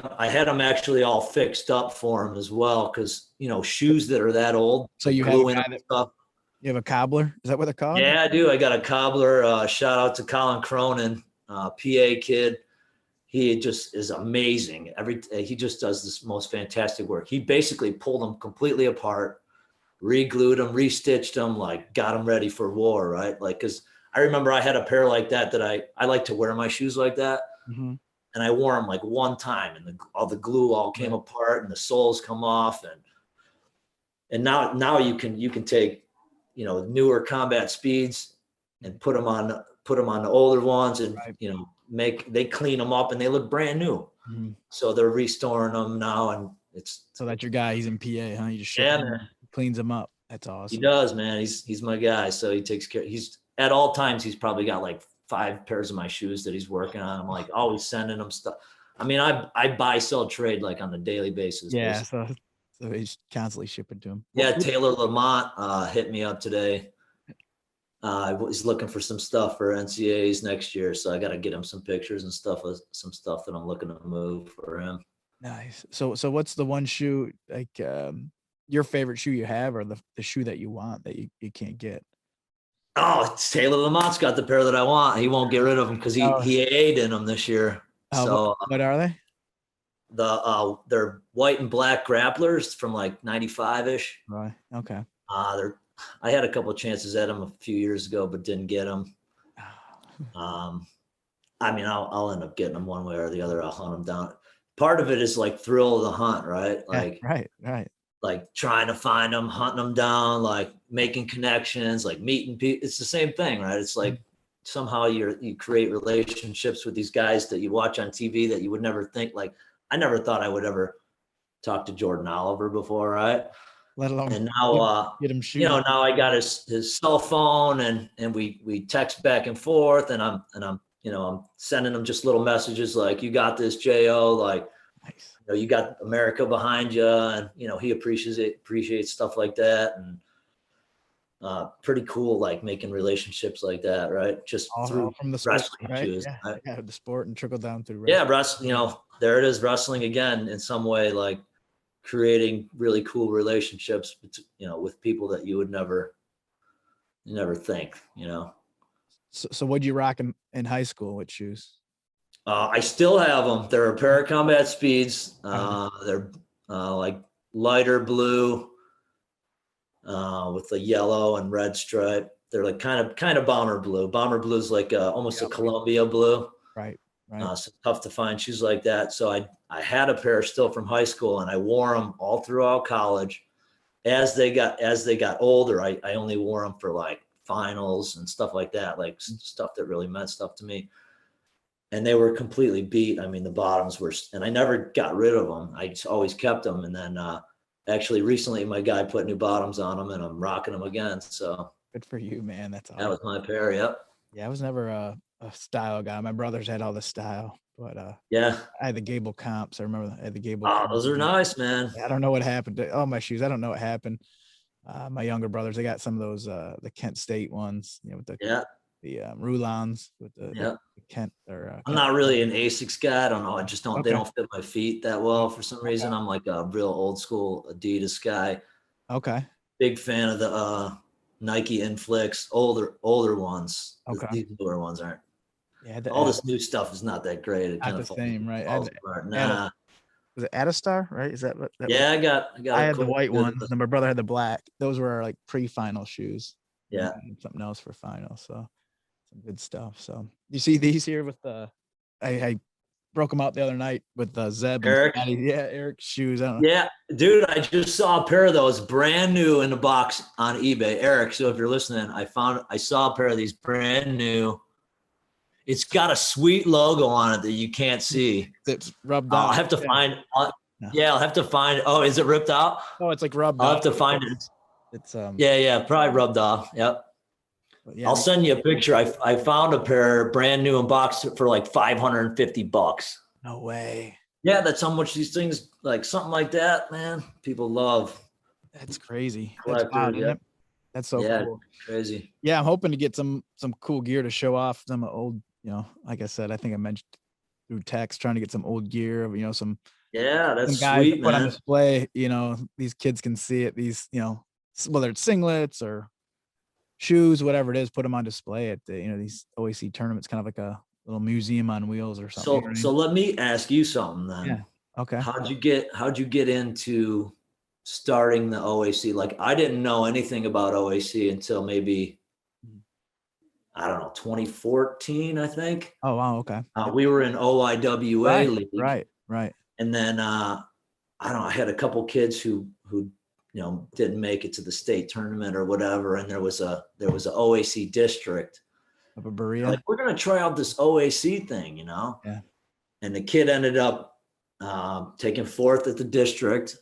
Speaker 3: them actually all fixed up for him as well, because shoes that are that old,
Speaker 2: so
Speaker 3: like
Speaker 2: you have a
Speaker 3: glue in
Speaker 2: guy
Speaker 3: them and
Speaker 2: that
Speaker 3: stuff.
Speaker 2: you have a cobbler? Is that what they're called?
Speaker 3: Yeah, I do. I got a cobbler. Shout out to Colin Cronin, PA kid. He just is amazing. He just does this most fantastic work. He basically pulled them completely apart, re-glued them, restitched them, like got them ready for war, right? Like, because I remember I had a pair like that I like to wear my shoes like that.
Speaker 2: Mm-hmm.
Speaker 3: And I wore them like one time, and all the glue all came apart, and the soles come off, and now you can take newer combat speeds and put them on the older ones, and they clean them up and they look brand new.
Speaker 2: Mm-hmm.
Speaker 3: So they're restoring them now, and
Speaker 2: so that's your guy. He's in PA, huh? You just ship him,
Speaker 3: man.
Speaker 2: cleans them up. That's awesome.
Speaker 3: He does, man. He's my guy. So he takes care. He's at all times. He's probably got like 5 pairs of my shoes that he's working on. I'm like always sending him stuff. I mean, I buy, sell, trade like on a daily basis.
Speaker 2: Yeah. So he's constantly shipping to him.
Speaker 3: Yeah. Taylor Lamont hit me up today. He's looking for some stuff for NCAAs next year. So I got to get him some pictures and stuff of some stuff that I'm looking to move for him.
Speaker 2: Nice. So what's the one shoe, like your favorite shoe you have, or the shoe that you want that you can't get?
Speaker 3: Oh, it's Taylor Lamont's got the pair that I want. He won't get rid of them because he AA'd in them this year. So
Speaker 2: what are they?
Speaker 3: They're white and black grapplers from like 95-ish.
Speaker 2: Right. Okay.
Speaker 3: I had a couple of chances at them a few years ago, but didn't get them. I mean, I'll end up getting them one way or the other. I'll hunt them down. Part of it is like thrill of the hunt, right? Like,
Speaker 2: right.
Speaker 3: Like trying to find them, hunting them down, like making connections, like meeting people. It's the same thing, right? It's like somehow you create relationships with these guys that you watch on TV that you would never think. Like I never thought I would ever talk to Jordan Oliver before, right?
Speaker 2: Let alone
Speaker 3: and now
Speaker 2: get him shoes.
Speaker 3: Now I got his cell phone and we text back and forth, and I'm sending him just little messages like, you got this, Jo, like
Speaker 2: nice.
Speaker 3: You got America behind you, and he appreciates stuff like that, and pretty cool, like making relationships like that, right? Just through
Speaker 2: from the
Speaker 3: wrestling,
Speaker 2: right?
Speaker 3: shoes,
Speaker 2: Yeah.
Speaker 3: right?
Speaker 2: Yeah, the sport and trickle down through
Speaker 3: wrestling. Yeah, wrestling. There it is, wrestling again in some way, like creating really cool relationships, with people that you would never think,
Speaker 2: So what'd you rock in high school? What shoes?
Speaker 3: I still have them. They're a pair of Combat Speeds. They're like lighter blue with a yellow and red stripe. They're like kind of bomber blue. Bomber blue is like almost a Columbia blue.
Speaker 2: Right.
Speaker 3: So tough to find shoes like that. So I had a pair still from high school, and I wore them all throughout college. As they got older, I only wore them for like finals and stuff like that, like stuff that really meant stuff to me. And they were completely beat. I mean, the bottoms were, and I never got rid of them. I just always kept them. And then actually recently my guy put new bottoms on them, and I'm rocking them again. So
Speaker 2: good for you, man. That's awesome.
Speaker 3: That was my pair. Yep.
Speaker 2: Yeah, I was never a style guy. My brothers had all the style, but
Speaker 3: yeah,
Speaker 2: I had the Gable comps. I remember I had the Gable.
Speaker 3: Oh, those are nice, man.
Speaker 2: I don't know what happened to all my shoes. I don't know what happened. My younger brothers, they got some of those the Kent State ones, with the Rulons with the Kent. Or
Speaker 3: I'm not really an Asics guy. I don't know. I just don't. Okay. They don't fit my feet that well for some reason. I'm like a real old school Adidas guy.
Speaker 2: Okay.
Speaker 3: Big fan of the Nike Inflicts, older ones.
Speaker 2: Okay.
Speaker 3: These newer ones aren't.
Speaker 2: Yeah.
Speaker 3: All this new stuff is not that great. It
Speaker 2: kind of the same, right?
Speaker 3: Nah.
Speaker 2: Was it Adastar, right? Is that what?
Speaker 3: Yeah,
Speaker 2: I had the white ones, and my brother had the black. Those were like pre-final shoes.
Speaker 3: Yeah.
Speaker 2: Something else for final. So some good stuff. So you see these here with the, I broke them out the other night with Zeb and
Speaker 3: Eric?
Speaker 2: Scotty. Yeah, Eric's shoes. I don't know.
Speaker 3: Yeah, dude, I just saw a pair of those brand new in the box on eBay. Eric, so if you're listening, I saw a pair of these brand new. It's got a sweet logo on it that you can't see.
Speaker 2: It's rubbed
Speaker 3: I'll
Speaker 2: out.
Speaker 3: have to
Speaker 2: Yeah.
Speaker 3: find.
Speaker 2: Yeah.
Speaker 3: Yeah, I'll have to find. Oh, is it ripped out?
Speaker 2: Oh, it's like rubbed
Speaker 3: I'll
Speaker 2: out.
Speaker 3: have to find it.
Speaker 2: It's
Speaker 3: Yeah, probably rubbed off. Yep.
Speaker 2: yeah,
Speaker 3: I'll send you a picture. I found a pair brand new in box for like $550.
Speaker 2: no way.
Speaker 3: Yeah, that's how much these things, like something like that, man. People love.
Speaker 2: That's crazy.
Speaker 3: Collector,
Speaker 2: That's wild, isn't
Speaker 3: yeah.
Speaker 2: it? That's so
Speaker 3: Yeah.
Speaker 2: cool.
Speaker 3: Crazy.
Speaker 2: Yeah, I'm hoping to get some cool gear to show off some old, like I said, I think I mentioned through text, trying to get some old gear, some
Speaker 3: Yeah, that's
Speaker 2: guys to
Speaker 3: sweet,
Speaker 2: put on
Speaker 3: man.
Speaker 2: display. These kids can see it. These, whether it's singlets or shoes, whatever it is, put them on display at the, these OAC tournaments, kind of like a little museum on wheels or something.
Speaker 3: So let me ask you something then.
Speaker 2: Yeah. Okay.
Speaker 3: How'd you get into starting the OAC? Like, I didn't know anything about OAC until maybe, I don't know, 2014, I think.
Speaker 2: Oh, wow. Okay.
Speaker 3: We were in OIWA league.
Speaker 2: Right.
Speaker 3: And then I don't know, I had a couple kids who didn't make it to the state tournament or whatever, and there was a OAC district.
Speaker 2: Up in Berea.
Speaker 3: Like, we're gonna try out this OAC thing,
Speaker 2: Yeah.
Speaker 3: And the kid ended up taking fourth at the district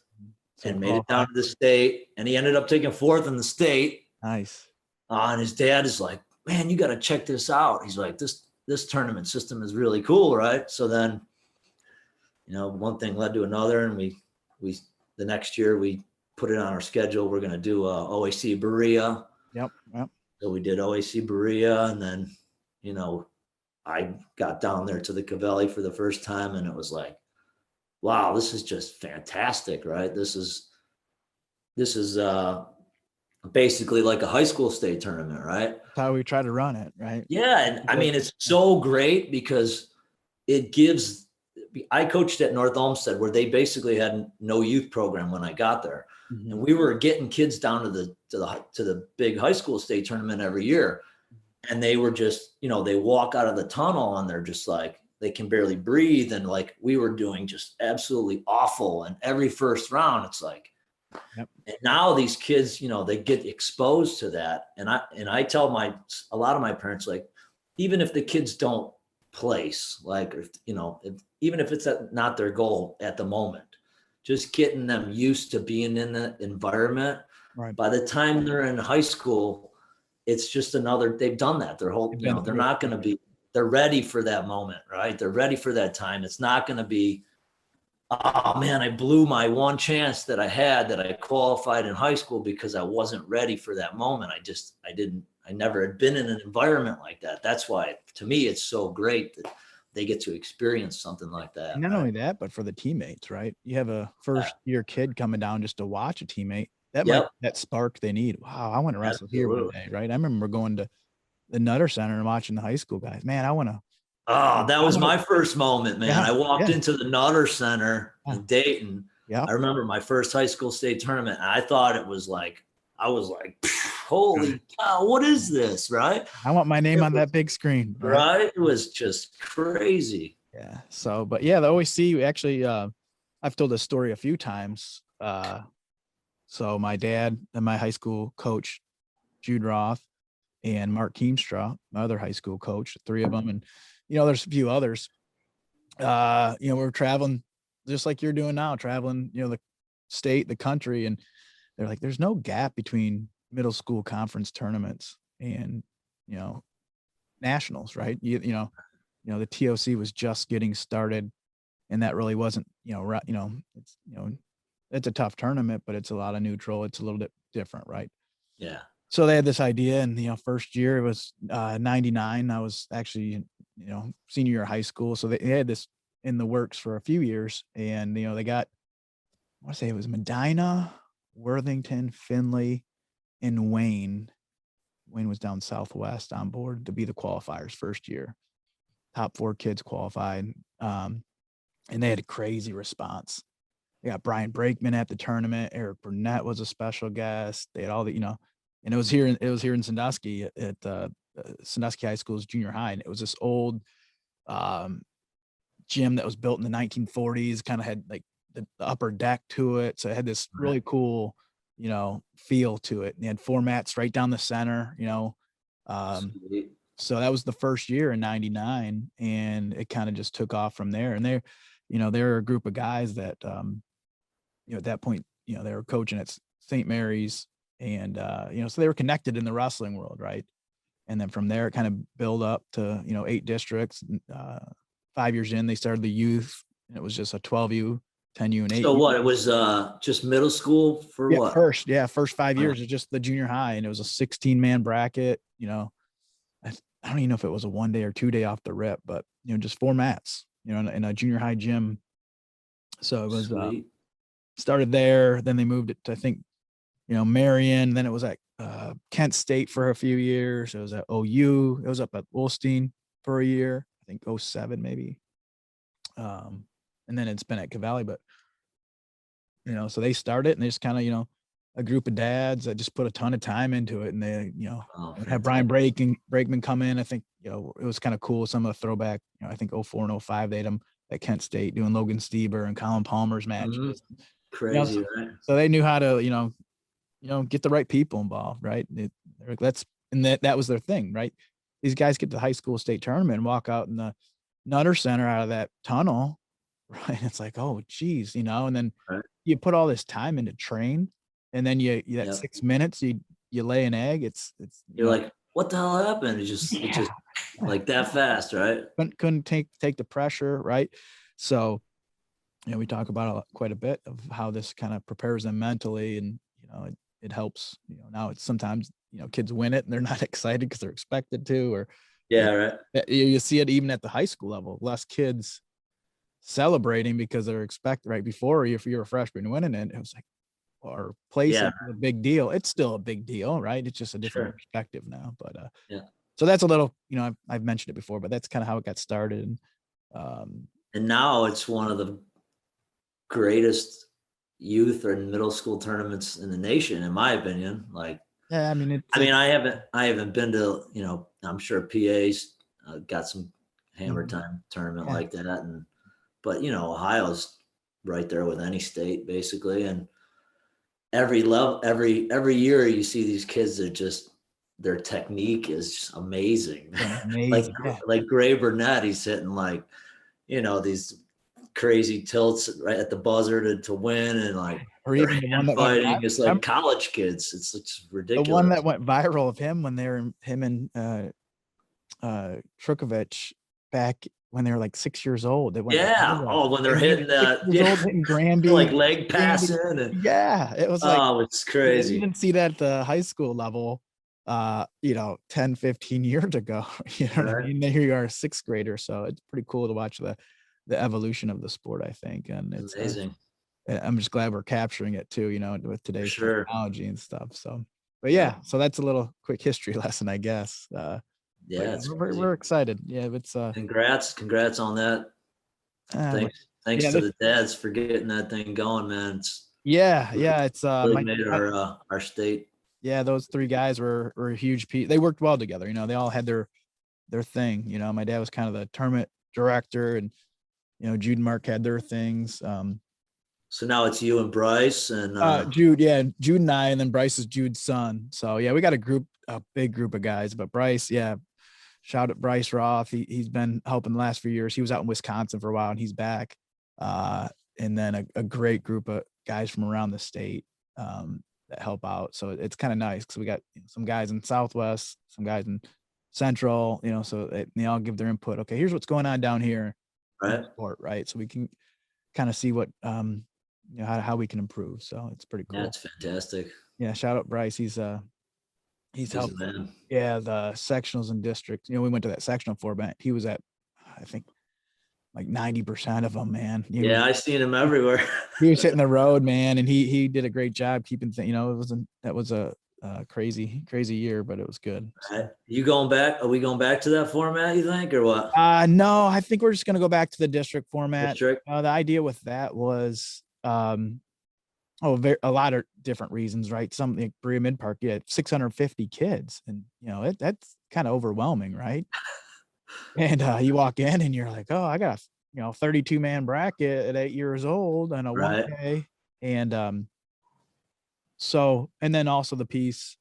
Speaker 2: So
Speaker 3: and made it down to the state, and he ended up taking fourth in the state.
Speaker 2: Nice.
Speaker 3: And his dad is like, man, you got to check this out. He's like, this tournament system is really cool, right? So then, one thing led to another, and we the next year we put it on our schedule. We're going to do OAC Berea.
Speaker 2: Yep.
Speaker 3: So we did OAC Berea, and then, I got down there to the Cavelli for the first time, and it was like, wow, this is just fantastic, right? This is basically like a high school state tournament, right?
Speaker 2: That's how we try to run it, right?
Speaker 3: Yeah, and I mean, it's so great because it gives. I coached at North Olmsted, where they basically had no youth program when I got there, and we were getting kids down to the big high school state tournament every year, and they were just, they walk out of the tunnel and they're just like, they can barely breathe, and like we were doing just absolutely awful. And every first round, it's like.
Speaker 2: Yep.
Speaker 3: And now these kids, they get exposed to that. And I tell a lot of my parents, like, even if the kids don't place, like, even if it's not their goal at the moment, just getting them used to being in that environment.
Speaker 2: Right.
Speaker 3: By the time they're in high school, it's just they've done that their whole, they're not going to be, they're ready for that moment, right? They're ready for that time. It's not going to be, oh man, I blew my one chance that I had, that I qualified in high school because I wasn't ready for that moment. I never had been in an environment like that. That's why, to me, it's so great that they get to experience something like that.
Speaker 2: And not only that, but for the teammates, right? You have a first year kid coming down just to watch a teammate. That might be that spark they need. Wow, I want to wrestle here one day, right? I remember going to the Nutter Center and watching the high school guys. Man, I want to.
Speaker 3: Oh, that was my first moment, man.
Speaker 2: Yeah,
Speaker 3: I walked into the Nutter Center in Dayton.
Speaker 2: Yeah.
Speaker 3: I remember my first high school state tournament. And I thought it was like, I was like, holy cow, what is this, right?
Speaker 2: I want my name on that big screen.
Speaker 3: Right? It was just crazy.
Speaker 2: Yeah. So, but yeah, the OAC, actually, I've told this story a few times. So my dad and my high school coach, Jude Roth, and Mark Keemstra, my other high school coach, three of them. And, there's a few others. We're traveling just like you're doing now, traveling, the state, the country. And they're like, there's no gap between middle school conference tournaments and, nationals, right? The TOC was just getting started, and that really wasn't, it's a tough tournament, but it's a lot of neutral. It's a little bit different, right?
Speaker 3: Yeah.
Speaker 2: So they had this idea, and first year it was 99. I was actually, senior year of high school. So they had this in the works for a few years, and they got, I want to say it was Medina, Worthington, Findlay, and Wayne. Wayne was down Southwest on board to be the qualifiers first year. Top 4 kids qualified, and they had a crazy response. They got Brian Brakeman at the tournament. Eric Burnett was a special guest. They had all the, and it was here in Sandusky at Sandusky High School's junior high. And it was this old gym that was built in the 1940s, kind of had like the upper deck to it. So it had this really cool, feel to it. And they had 4 mats right down the center,
Speaker 3: Sweet.
Speaker 2: so that was the first year in 99, and it kind of just took off from there. And they're a group of guys that, at that point, they were coaching at St. Mary's, and, so they were connected in the wrestling world. Right. And then from there, it kind of built up to, 8 districts. 5 years in, they started the youth, and it was just a 12U, 10U, and 8U.
Speaker 3: So what, it was just middle school for
Speaker 2: Yeah,
Speaker 3: what?
Speaker 2: first 5 years is just the junior high, and it was a 16-man bracket. I don't even know if it was a 1 day or 2 day off the rip, but just 4 mats, in a junior high gym. So it was
Speaker 3: Sweet.
Speaker 2: started there. Then they moved it to, I think, Marion. Then it was at Kent State for a few years. It was at OU. It was up at Wolstein for a year. I think 07 maybe. And then it's been at Cavalli, but so they started, and they just kind of, a group of dads that just put a ton of time into it, and they, have Brian Brakeman come in. I think, it was kind of cool. Some of the throwback, I think 04 and 05, they had him at Kent State doing Logan Stieber and Colin Palmer's matches.
Speaker 3: Crazy, right?
Speaker 2: So they knew how to, get the right people involved, right? That was their thing, right? These guys get to the high school state tournament and walk out in the Nutter Center out of that tunnel, right? It's like, oh, geez, and then you put all this time into train, and then you that 6 minutes, you lay an egg.
Speaker 3: You're like, what the hell happened? It just like that fast, right?
Speaker 2: Couldn't take the pressure, right? So, we talk about quite a bit of how this kind of prepares them mentally, and it helps. Now it's sometimes kids win it and they're not excited because they're expected to, or
Speaker 3: right.
Speaker 2: You see it even at the high school level. Less kids celebrating because they're expected. Right before, if you're a freshman winning it, it was like, or placing a big deal. It's still a big deal, right? It's just a different perspective now. But so that's a little, I've mentioned it before, but that's kind of how it got started.
Speaker 3: And now it's one of the greatest youth or middle school tournaments in the nation, in my opinion. Like,
Speaker 2: yeah,
Speaker 3: I haven't been to, I'm sure PA's got some hammer time tournament like that, but Ohio's right there with any state basically, and every year you see these kids that just, their technique is just amazing. Like Gray Burnett, he's hitting like, these crazy tilts right at the buzzer to win, and like,
Speaker 2: or even the one that
Speaker 3: fighting is like college kids. It's ridiculous.
Speaker 2: The one that went viral of him when him and Trukovich back when they were like 6 years old. When they're hitting hitting Granby,
Speaker 3: like leg passing, and
Speaker 2: it was like,
Speaker 3: it's crazy.
Speaker 2: You didn't see that at the high school level 10, 15 years ago. What I mean? Here you are, a 6th grader. So it's pretty cool to watch the evolution of the sport, I think. And it's
Speaker 3: amazing.
Speaker 2: I'm just glad we're capturing it too, with today's technology and stuff. So, but so that's a little quick history lesson, I guess. We're excited. Yeah, it's
Speaker 3: congrats on that. Thanks to the dads for getting that thing going, man. It's
Speaker 2: really
Speaker 3: made our state.
Speaker 2: Yeah, those 3 guys were a huge piece. They worked well together. They all had their thing. My dad was kind of the tournament director, and Jude and Mark had their things.
Speaker 3: So now it's you and Bryce and
Speaker 2: Jude and I, and then Bryce is Jude's son. So we got a big group of guys. But Bryce, shout out Bryce Roth. He's been helping the last few years. He was out in Wisconsin for a while, and he's back. And then a great group of guys from around the state that help out. So it's kind of nice because we got some guys in Southwest, some guys in Central. So they all give their input. Okay, here's what's going on down here.
Speaker 3: Right.
Speaker 2: Sport, right. So we can kind of see what how we can improve. So it's pretty cool.
Speaker 3: That's fantastic.
Speaker 2: Yeah, shout out Bryce. He's helped. Yeah, the sectionals and districts. We went to that sectional format. He was at, I think, like 90% of them, man.
Speaker 3: I've seen him everywhere.
Speaker 2: He was hitting the road, man, and he did a great job keeping things. That was a crazy year, but it was good.
Speaker 3: Right. You going back? Are we going back to that format, you think, or what?
Speaker 2: No, I think we're just going to go back to the district format.
Speaker 3: The
Speaker 2: idea with that was, a lot of different reasons, right? Some like Berea Mid Park, 650 kids, and that's kind of overwhelming, right? And you walk in and you're like, oh, I got 32 man bracket at 8 years old and a
Speaker 3: Right.
Speaker 2: 1K. And so, and then also the piece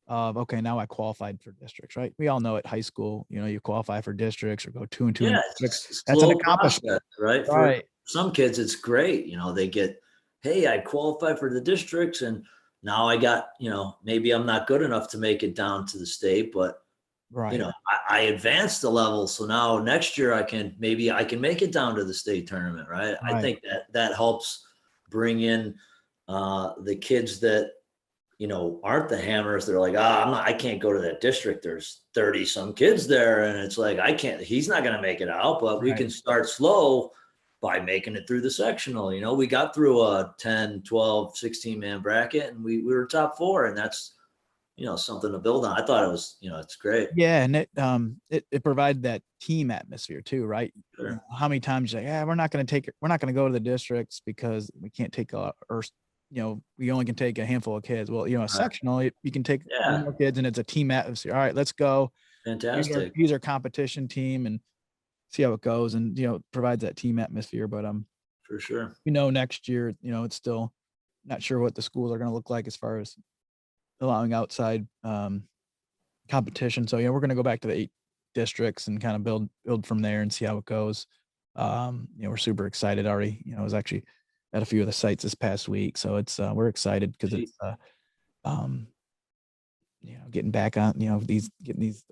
Speaker 2: of, okay, now I qualified for districts, right? We all know at high school, you qualify for districts or go 2-2 in
Speaker 3: Yeah,
Speaker 2: districts.
Speaker 3: it's a
Speaker 2: That's an
Speaker 3: slow
Speaker 2: accomplishment,
Speaker 3: process, right? For
Speaker 2: right?
Speaker 3: some kids, it's great. They get, hey, I qualified for the districts, and now I got, maybe I'm not good enough to make it down to the state, but
Speaker 2: Right.
Speaker 3: I advanced the level. So now next year maybe I can make it down to the state tournament, right? I
Speaker 2: Right.
Speaker 3: think that helps bring in the kids that, aren't the hammers. They're like, I can't go to that district. There's 30 some kids there. And it's like, he's not going to make it out, but we
Speaker 2: Right.
Speaker 3: can start slow by making it through the sectional. We got through a 10, 12, 16 man bracket, and we were top 4, and that's, something to build on. I thought it was, it's great.
Speaker 2: Yeah. And it provided that team atmosphere too, right?
Speaker 3: Sure.
Speaker 2: How many times you're like, yeah, we're not going to go to the districts because we can't take we only can take a handful of kids. Well, a sectional, you can take more kids, and it's a team atmosphere. All right, let's go.
Speaker 3: Fantastic.
Speaker 2: Use our competition team and see how it goes, and provides that team atmosphere. But
Speaker 3: for sure.
Speaker 2: Next year, it's still not sure what the schools are going to look like as far as allowing outside competition. So we're going to go back to the 8 districts and kind of build from there and see how it goes. We're super excited already. I was actually at a few of the sites this past week, so it's we're excited because it's getting back on getting these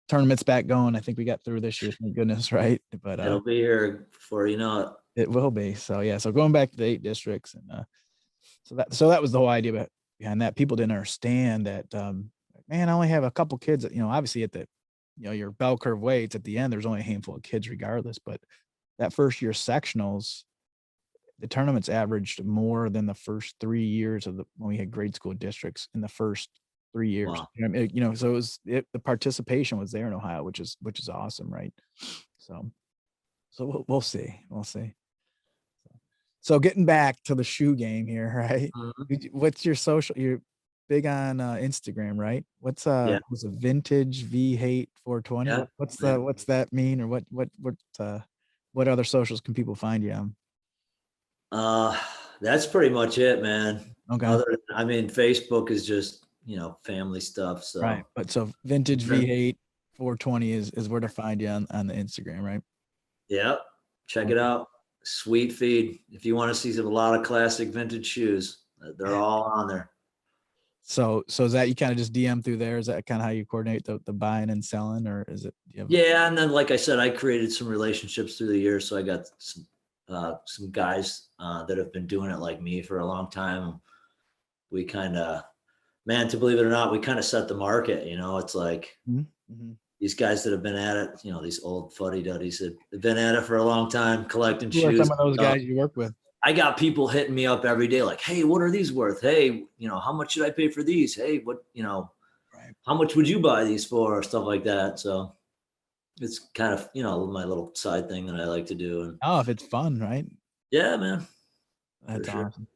Speaker 2: tournaments back going. I think we got through this year, thank goodness, right? But
Speaker 3: it'll be here before you know it.
Speaker 2: It will be. So yeah, so going back to the 8 districts, and so that was the whole idea behind that. People didn't understand that man, I only have a couple kids. Obviously at the your bell curve weights at the end, there's only a handful of kids regardless. But that first year sectionals, the tournaments averaged more than the first 3 years when we had grade school districts in the first 3 years.
Speaker 3: Wow.
Speaker 2: So the participation was there in Ohio, which is awesome, right? So we'll see. So getting back to the shoe game here, right?
Speaker 3: Mm-hmm.
Speaker 2: What's your social? You're big on Instagram, right? What's was a vintage V8 420?
Speaker 3: Yeah.
Speaker 2: What's that mean, or what other socials can people find you on?
Speaker 3: That's pretty much it, man.
Speaker 2: Okay.
Speaker 3: Facebook is just, family stuff. So
Speaker 2: right. But so vintage V8 420 is where to find you on the Instagram, right?
Speaker 3: Yeah. Check it out. Sweet feed. If you want to see a lot of classic vintage shoes, they're all on there.
Speaker 2: So is that you kind of just DM through there? Is that kind of how you coordinate the buying and selling, or is it?
Speaker 3: Yeah. And then, like I said, I created some relationships through the years. So I got some guys that have been doing it like me for a long time. We kind of, to believe it or not, we kind of set the market. It's like these guys that have been at it, these old fuddy-duddies that have been at it for a long time collecting shoes.
Speaker 2: Who are some of those guys you work with?
Speaker 3: I got people hitting me up every day like, hey, what are these worth? Hey, how much should I pay for these? Hey, what, how much would you buy these for? Or stuff like that. So it's kind of, my little side thing that I like to do. And
Speaker 2: if it's fun, right?
Speaker 3: Yeah, man.
Speaker 2: That's awesome.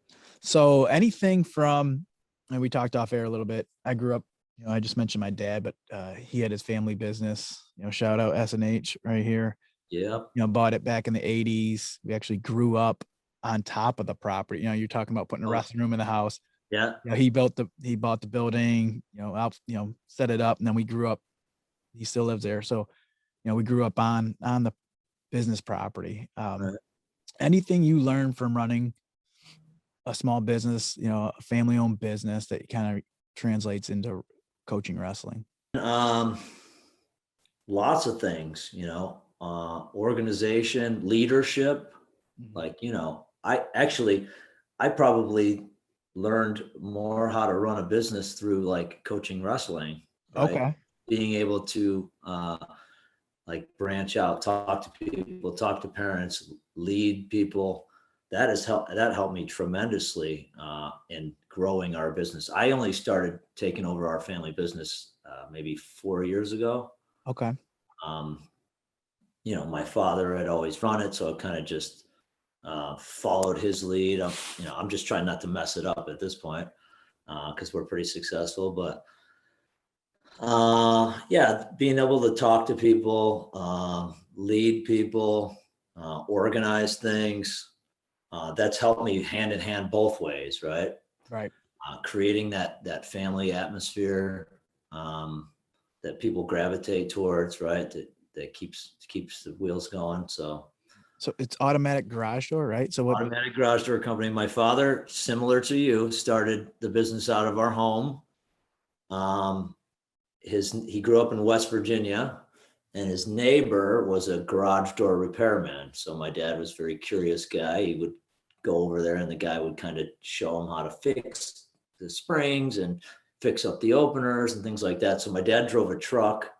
Speaker 2: So anything from, and we talked off air a little bit. I grew up, I just mentioned my dad, but he had his family business, shout out S&H right here.
Speaker 3: Yeah.
Speaker 2: Bought it back in the 80s. We actually grew up on top of the property. You're talking about putting a wrestling room in the house.
Speaker 3: Yeah.
Speaker 2: He bought the building, set it up, and then we grew up. He still lives there. So, we grew up on the business property.
Speaker 3: Right.
Speaker 2: Anything you learned from running a small business, a family-owned business that kind of translates into coaching wrestling?
Speaker 3: Lots of things, organization, leadership. Like, I probably learned more how to run a business through like coaching wrestling. Right?
Speaker 2: Okay.
Speaker 3: Being able to like branch out, talk to people, talk to parents, lead people. That helped me tremendously in growing our business. I only started taking over our family business maybe 4 years ago.
Speaker 2: Okay.
Speaker 3: My father had always run it, so I kind of just followed his lead. I'm just trying not to mess it up at this point because we're pretty successful. But being able to talk to people, lead people, organize things. That's helped me hand in hand both ways, right?
Speaker 2: Right.
Speaker 3: Creating that family atmosphere that people gravitate towards, right? That keeps the wheels going. So
Speaker 2: it's Automatic Garage Door, right? So what?
Speaker 3: Automatic Garage Door Company. My father, similar to you, started the business out of our home. He grew up in West Virginia, and his neighbor was a garage door repairman. So my dad was a very curious guy. He would go over there, and the guy would kind of show him how to fix the springs and fix up the openers and things like that. So my dad drove a truck,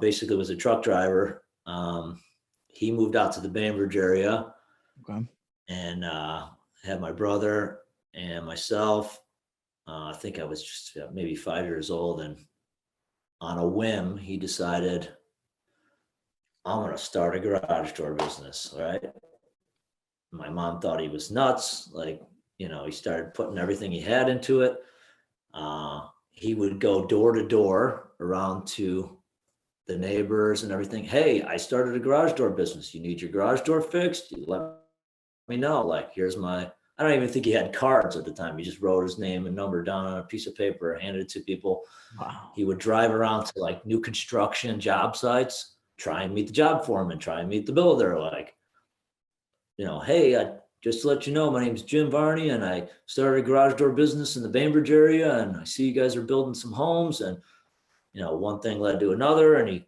Speaker 3: basically was a truck driver. He moved out to the Bainbridge area.
Speaker 2: Okay.
Speaker 3: And had my brother and myself. I think I was just maybe 5 years old, and on a whim, he decided, I'm going to start a garage door business. Right. My mom thought he was nuts. Like, he started putting everything he had into it. He would go door to door around to the neighbors and everything. Hey, I started a garage door business. You need your garage door fixed? You let me know. Like, here's I don't even think he had cards at the time. He just wrote his name and number down on a piece of paper, handed it to people.
Speaker 2: Wow.
Speaker 3: He would drive around to like new construction job sites, try and meet the job foreman, try and meet the builder. Like, hey, just to let you know, my name's Jim Varney, and I started a garage door business in the Bainbridge area, and I see you guys are building some homes. And, one thing led to another, and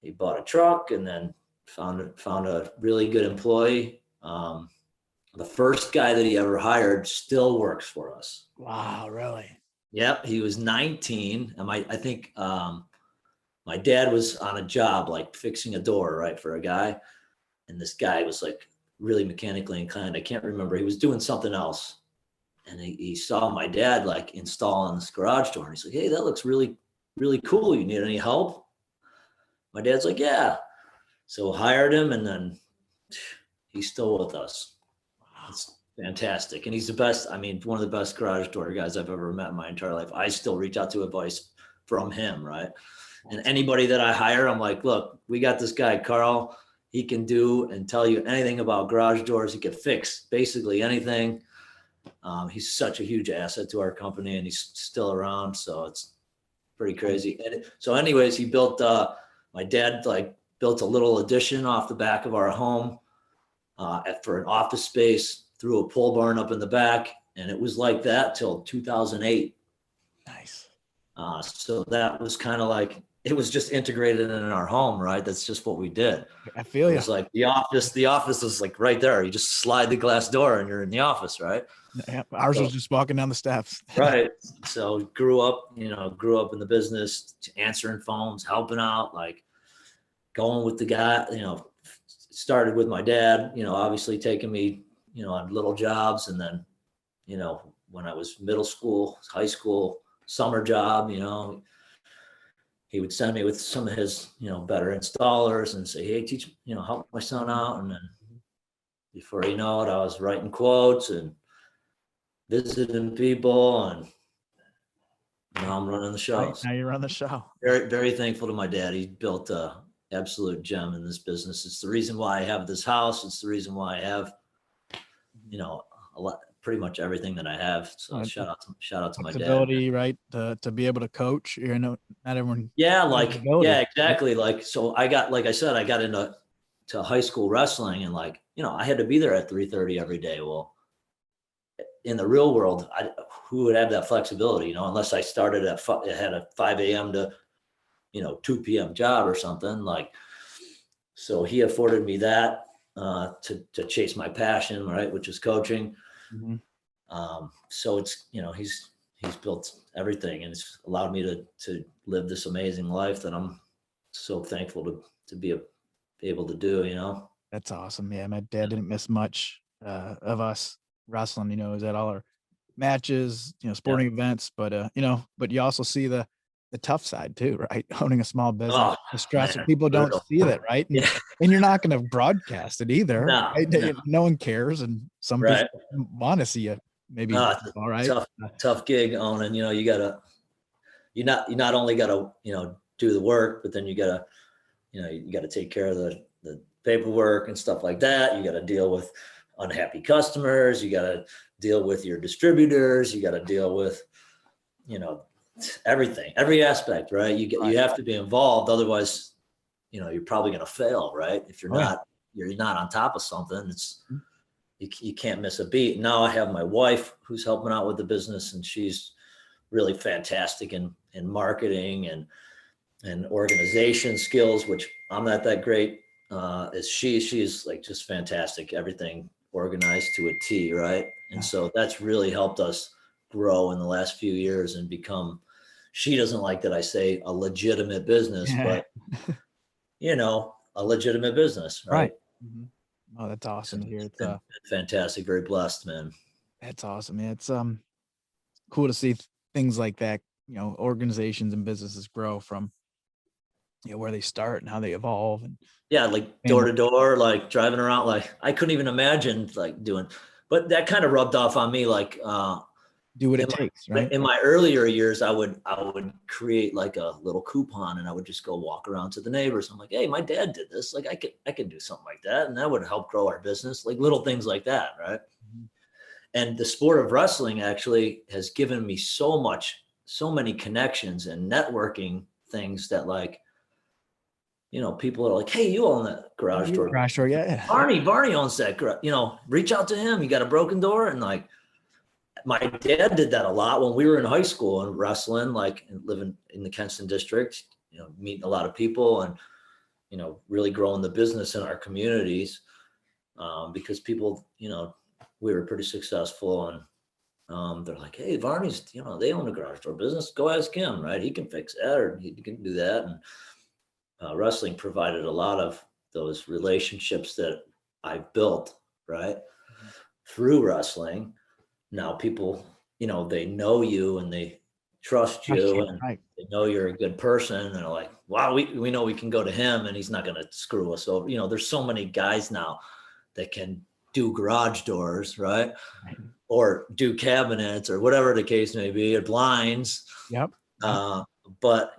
Speaker 3: he bought a truck, and then found a really good employee. The first guy that he ever hired still works for us.
Speaker 2: Wow, really?
Speaker 3: Yep, he was 19, and I think my dad was on a job like fixing a door, right, for a guy, and this guy was like really mechanically inclined. I can't remember. He was doing something else, and he saw my dad like installing this garage door, and he's like, "Hey, that looks really, really cool. You need any help?" My dad's like, "Yeah." So hired him, and then he's still with us. It's fantastic. And he's the best. I mean, one of the best garage door guys I've ever met in my entire life. I still reach out to advice from him, right? And anybody that I hire, I'm like, look, we got this guy, Carl. He can do and tell you anything about garage doors. He can fix basically anything. He's such a huge asset to our company, and he's still around. So it's pretty crazy. And so anyways, he built, my dad like built a little addition off the back of our home. For an office space, threw a pole barn up in the back, and it was like that till 2008.
Speaker 2: Nice.
Speaker 3: So that was kind of like, it was just integrated in our home, right? That's just what we did.
Speaker 2: I feel you.
Speaker 3: It was like the office was like right there. You just slide the glass door and you're in the office, right?
Speaker 2: Yeah, ours was just walking down the steps.
Speaker 3: Right. So grew up in the business, answering phones, helping out, like going with the guy, started with my dad, obviously taking me, on little jobs. And then, when I was middle school, high school, summer job, he would send me with some of his, better installers and say, hey, teach, help my son out. And then before you know it, I was writing quotes and visiting people, and now I'm running the shows.
Speaker 2: Now you run the show.
Speaker 3: Very, very thankful to my dad. He built a absolute gem in this business. It's the reason why I have this house. It's the reason why I have, a lot, pretty much everything that I have. So shout out to my dad.
Speaker 2: Ability, right? To be able to coach, not everyone.
Speaker 3: Yeah. Exactly. Like, so I got into high school wrestling, and I had to be there at 3:30 every day. Well, in the real world, who would have that flexibility, unless I started had a 5 a.m. to 2 p.m. job or something so he afforded me that to chase my passion, right, which is coaching. Mm-hmm. So it's, he's built everything, and it's allowed me to live this amazing life that I'm so thankful to be able to do,
Speaker 2: That's awesome. Yeah. My dad didn't miss much of us wrestling, is at all our matches, sporting events, but but you also see the tough side too, right? Owning a small business, the stress. People don't see that, right? And you're not going to broadcast it either.
Speaker 3: No,
Speaker 2: right?
Speaker 3: no.
Speaker 2: No one cares, and some people want to see you. Maybe all right.
Speaker 3: Tough gig owning. You not only gotta do the work, but then you gotta take care of the paperwork and stuff like that. You got to deal with unhappy customers. You got to deal with your distributors. You got to deal with, everything, every aspect, right? You have to be involved. Otherwise, you're probably going to fail, right? If you're not on top of something, you can't miss a beat. Now I have my wife who's helping out with the business, and she's really fantastic in marketing and organization skills, which I'm not that great. She's like just fantastic, everything organized to a T, right? And so that's really helped us grow in the last few years and become, she doesn't like that I say a legitimate business, but a legitimate business, right?
Speaker 2: Mm-hmm. Oh, that's awesome to hear. It's
Speaker 3: fantastic, very blessed, man.
Speaker 2: That's awesome, man. It's cool to see things like that, organizations and businesses grow from where they start and how they evolve. And
Speaker 3: like door to door, like driving around, like I couldn't even imagine like doing, but that kind of rubbed off on me, like
Speaker 2: do what it takes, right?
Speaker 3: In my earlier years, I would create like a little coupon, and I would just go walk around to the neighbors. I'm like, hey, my dad did this. Like I could do something like that, and that would help grow our business. Like little things like that, right? Mm-hmm. And the sport of wrestling actually has given me so many connections and networking things that, like, people are like, hey, you own that garage door.
Speaker 2: Garage door, yeah.
Speaker 3: Barney owns that. Reach out to him. You got a broken door, and like. My dad did that a lot when we were in high school and wrestling, like and living in the Kenston district, meeting a lot of people and, really growing the business in our communities because people, we were pretty successful, and they're like, hey, Varney's, they own a garage door business. Go ask him, right? He can fix that or he can do that. And wrestling provided a lot of those relationships that I've built, right? Mm-hmm. Through wrestling. Now people, they know you and they trust you and they know you're a good person. And they're like, wow, we know we can go to him and he's not going to screw us over. There's so many guys now that can do garage doors, right? Or do cabinets or whatever the case may be, or blinds.
Speaker 2: Yep.
Speaker 3: But,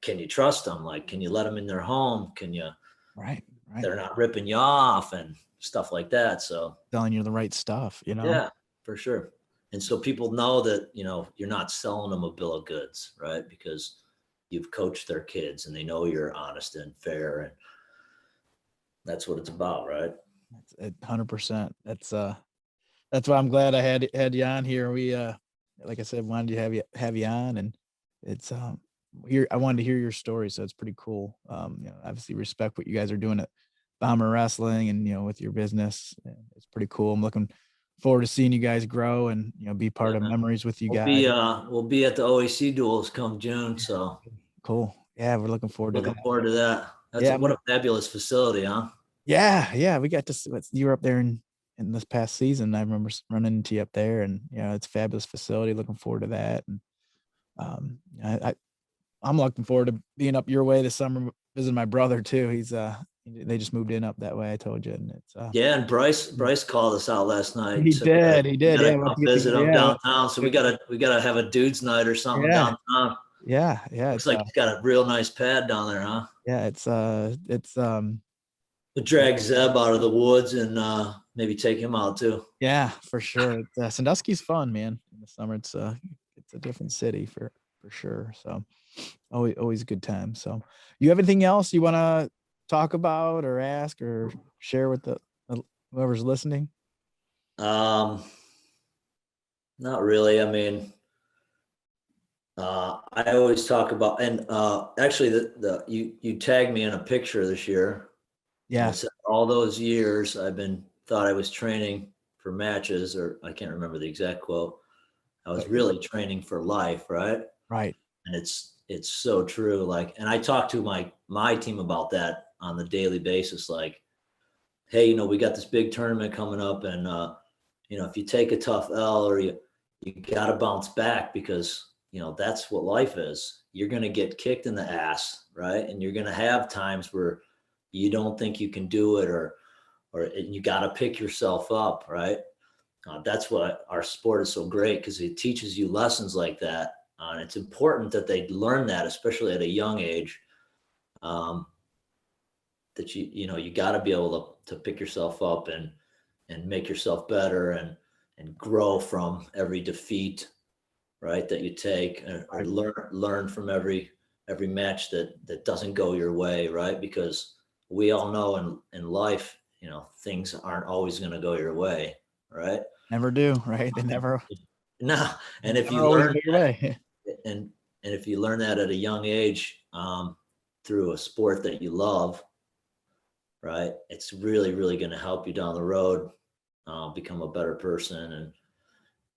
Speaker 3: can you trust them? Like, can you let them in their home? Can you,
Speaker 2: right.
Speaker 3: They're not ripping you off and stuff like that. So
Speaker 2: telling you the right stuff,
Speaker 3: Yeah. For sure. And so people know that, you're not selling them a bill of goods, right? Because you've coached their kids and they know you're honest and fair. And that's what it's about, right?
Speaker 2: That's 100%. That's why I'm glad I had you on here. We, like I said, wanted to have you on, and it's, here, I wanted to hear your story. So it's pretty cool. Obviously respect what you guys are doing at Bomber Wrestling and, with your business. It's pretty cool. I'm looking forward to seeing you guys grow and be part of memories with you guys.
Speaker 3: We'll be at the OAC duels come June, so
Speaker 2: cool. Yeah, we're looking forward to
Speaker 3: that. That's what a fabulous facility, huh?
Speaker 2: Yeah, we got to. You were up there in this past season. I remember running into you up there, and it's a fabulous facility. Looking forward to that, and I'm looking forward to being up your way this summer, visiting my brother too. He's they just moved in up that way. I told you, and it's
Speaker 3: and Bryce called us out last night.
Speaker 2: He did. Yeah,
Speaker 3: come visit him downtown. So we gotta have a dude's night or something downtown.
Speaker 2: Yeah.
Speaker 3: Looks like he's got a real nice pad down there, huh?
Speaker 2: Yeah, it's
Speaker 3: we'll drag Zeb out of the woods and maybe take him out too.
Speaker 2: Yeah, for sure. Sandusky's fun, man. In the summer, it's a different city for sure. So always a good time. So you have anything else you want to talk about or ask or share with the whoever's listening?
Speaker 3: Not really. I mean, I always talk about, and actually you tagged me in a picture this year.
Speaker 2: Yeah.
Speaker 3: All those years thought I was training for matches, or I can't remember the exact quote. I was really training for life. Right.
Speaker 2: Right.
Speaker 3: And it's so true. Like, and I talk to my team about that on the daily basis. Like, hey, we got this big tournament coming up, and if you take a tough L, or you got to bounce back, because that's what life is. You're going to get kicked in the ass, right? And you're going to have times where you don't think you can do it, or you got to pick yourself up, right? That's why our sport is so great, because it teaches you lessons like that. And it's important that they learn that, especially at a young age. that you know, you got to be able to pick yourself up and make yourself better and grow from every defeat, right, that you take, or learn from every match that doesn't go your way, right? Because we all know in life, you know, things aren't always going to go your way, right?
Speaker 2: Never do, right? They never,
Speaker 3: No, and if
Speaker 2: never
Speaker 3: you
Speaker 2: always
Speaker 3: learn
Speaker 2: go your way.
Speaker 3: and if you learn that at a young age, through a sport that you love, right, it's really really going to help you down the road, become a better person and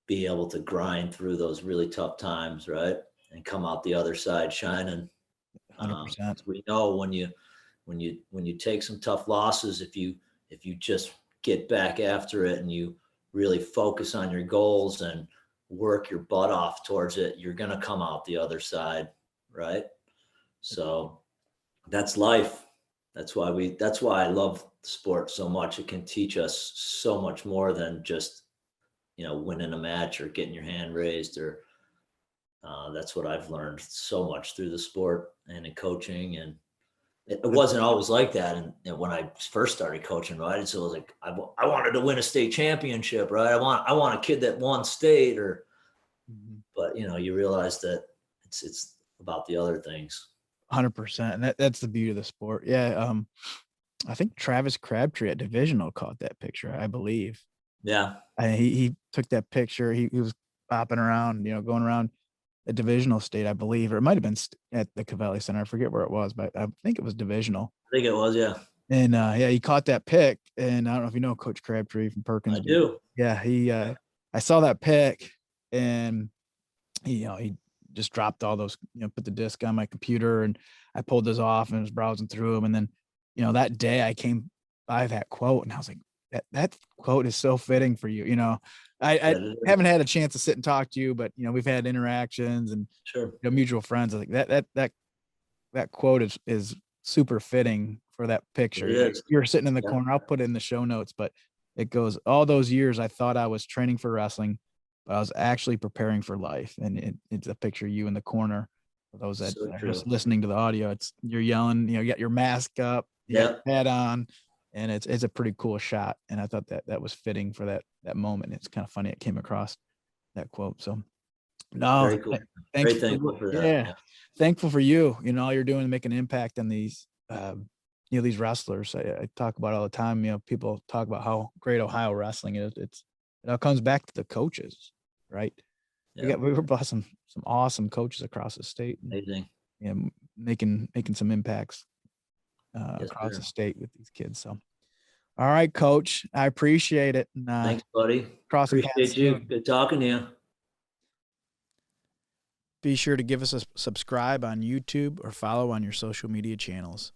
Speaker 3: be able to grind through those really tough times, right, and come out the other side shining.
Speaker 2: 100%.
Speaker 3: We know when you take some tough losses, if you just get back after it and you really focus on your goals and work your butt off towards it, you're going to come out the other side, right? So that's life. That's why I love sport so much. It can teach us so much more than just, you know, winning a match or getting your hand raised, or that's what I've learned so much through the sport and in coaching. And it wasn't always like that. And when I first started coaching, right, it's always like, I wanted to win a state championship, right? I want a kid that won state, or, but you know, you realize that it's about the other things.
Speaker 2: 100%. And that's the beauty of the sport. Yeah. I think Travis Crabtree at Divisional caught that picture, I believe.
Speaker 3: Yeah.
Speaker 2: He took that picture. He was bopping around, you know, going around a Divisional state, I believe, or it might have been at the Cavelli Center. I forget where it was, but I think it was Divisional.
Speaker 3: I think it was, yeah.
Speaker 2: And yeah, he caught that pick. And I don't know if you know Coach Crabtree from Perkins.
Speaker 3: I do.
Speaker 2: Yeah, I saw that pick, and he just dropped all those, put the disc on my computer, and I pulled those off and was browsing through them. And then, that day I came by that quote, and I was like, that quote is so fitting for you. I haven't had a chance to sit and talk to you, but we've had interactions and
Speaker 3: sure,
Speaker 2: mutual friends. I think that quote is super fitting for that picture. You're sitting in the corner. I'll put it in the show notes, but it goes, all those years I thought I was training for wrestling, but I was actually preparing for life. And it's a picture of you in the corner. For those that are just listening to the audio, you're yelling, you got your mask up, you got your hat on, and it's a pretty cool shot. And I thought that was fitting for that moment. It's kind of funny it came across that quote. So no,
Speaker 3: very cool. Very thankful for that.
Speaker 2: Yeah. Thankful for you. All you're doing to make an impact on these these wrestlers. I talk about all the time. People talk about how great Ohio wrestling is. It all comes back to the coaches, right? Yeah. We were blessed some awesome coaches across the state.
Speaker 3: Amazing.
Speaker 2: Making some impacts across the state with these kids. So, all right, Coach, I appreciate it. And,
Speaker 3: thanks, buddy. Appreciate you. Good talking to you.
Speaker 2: Be sure to give us a subscribe on YouTube or follow on your social media channels.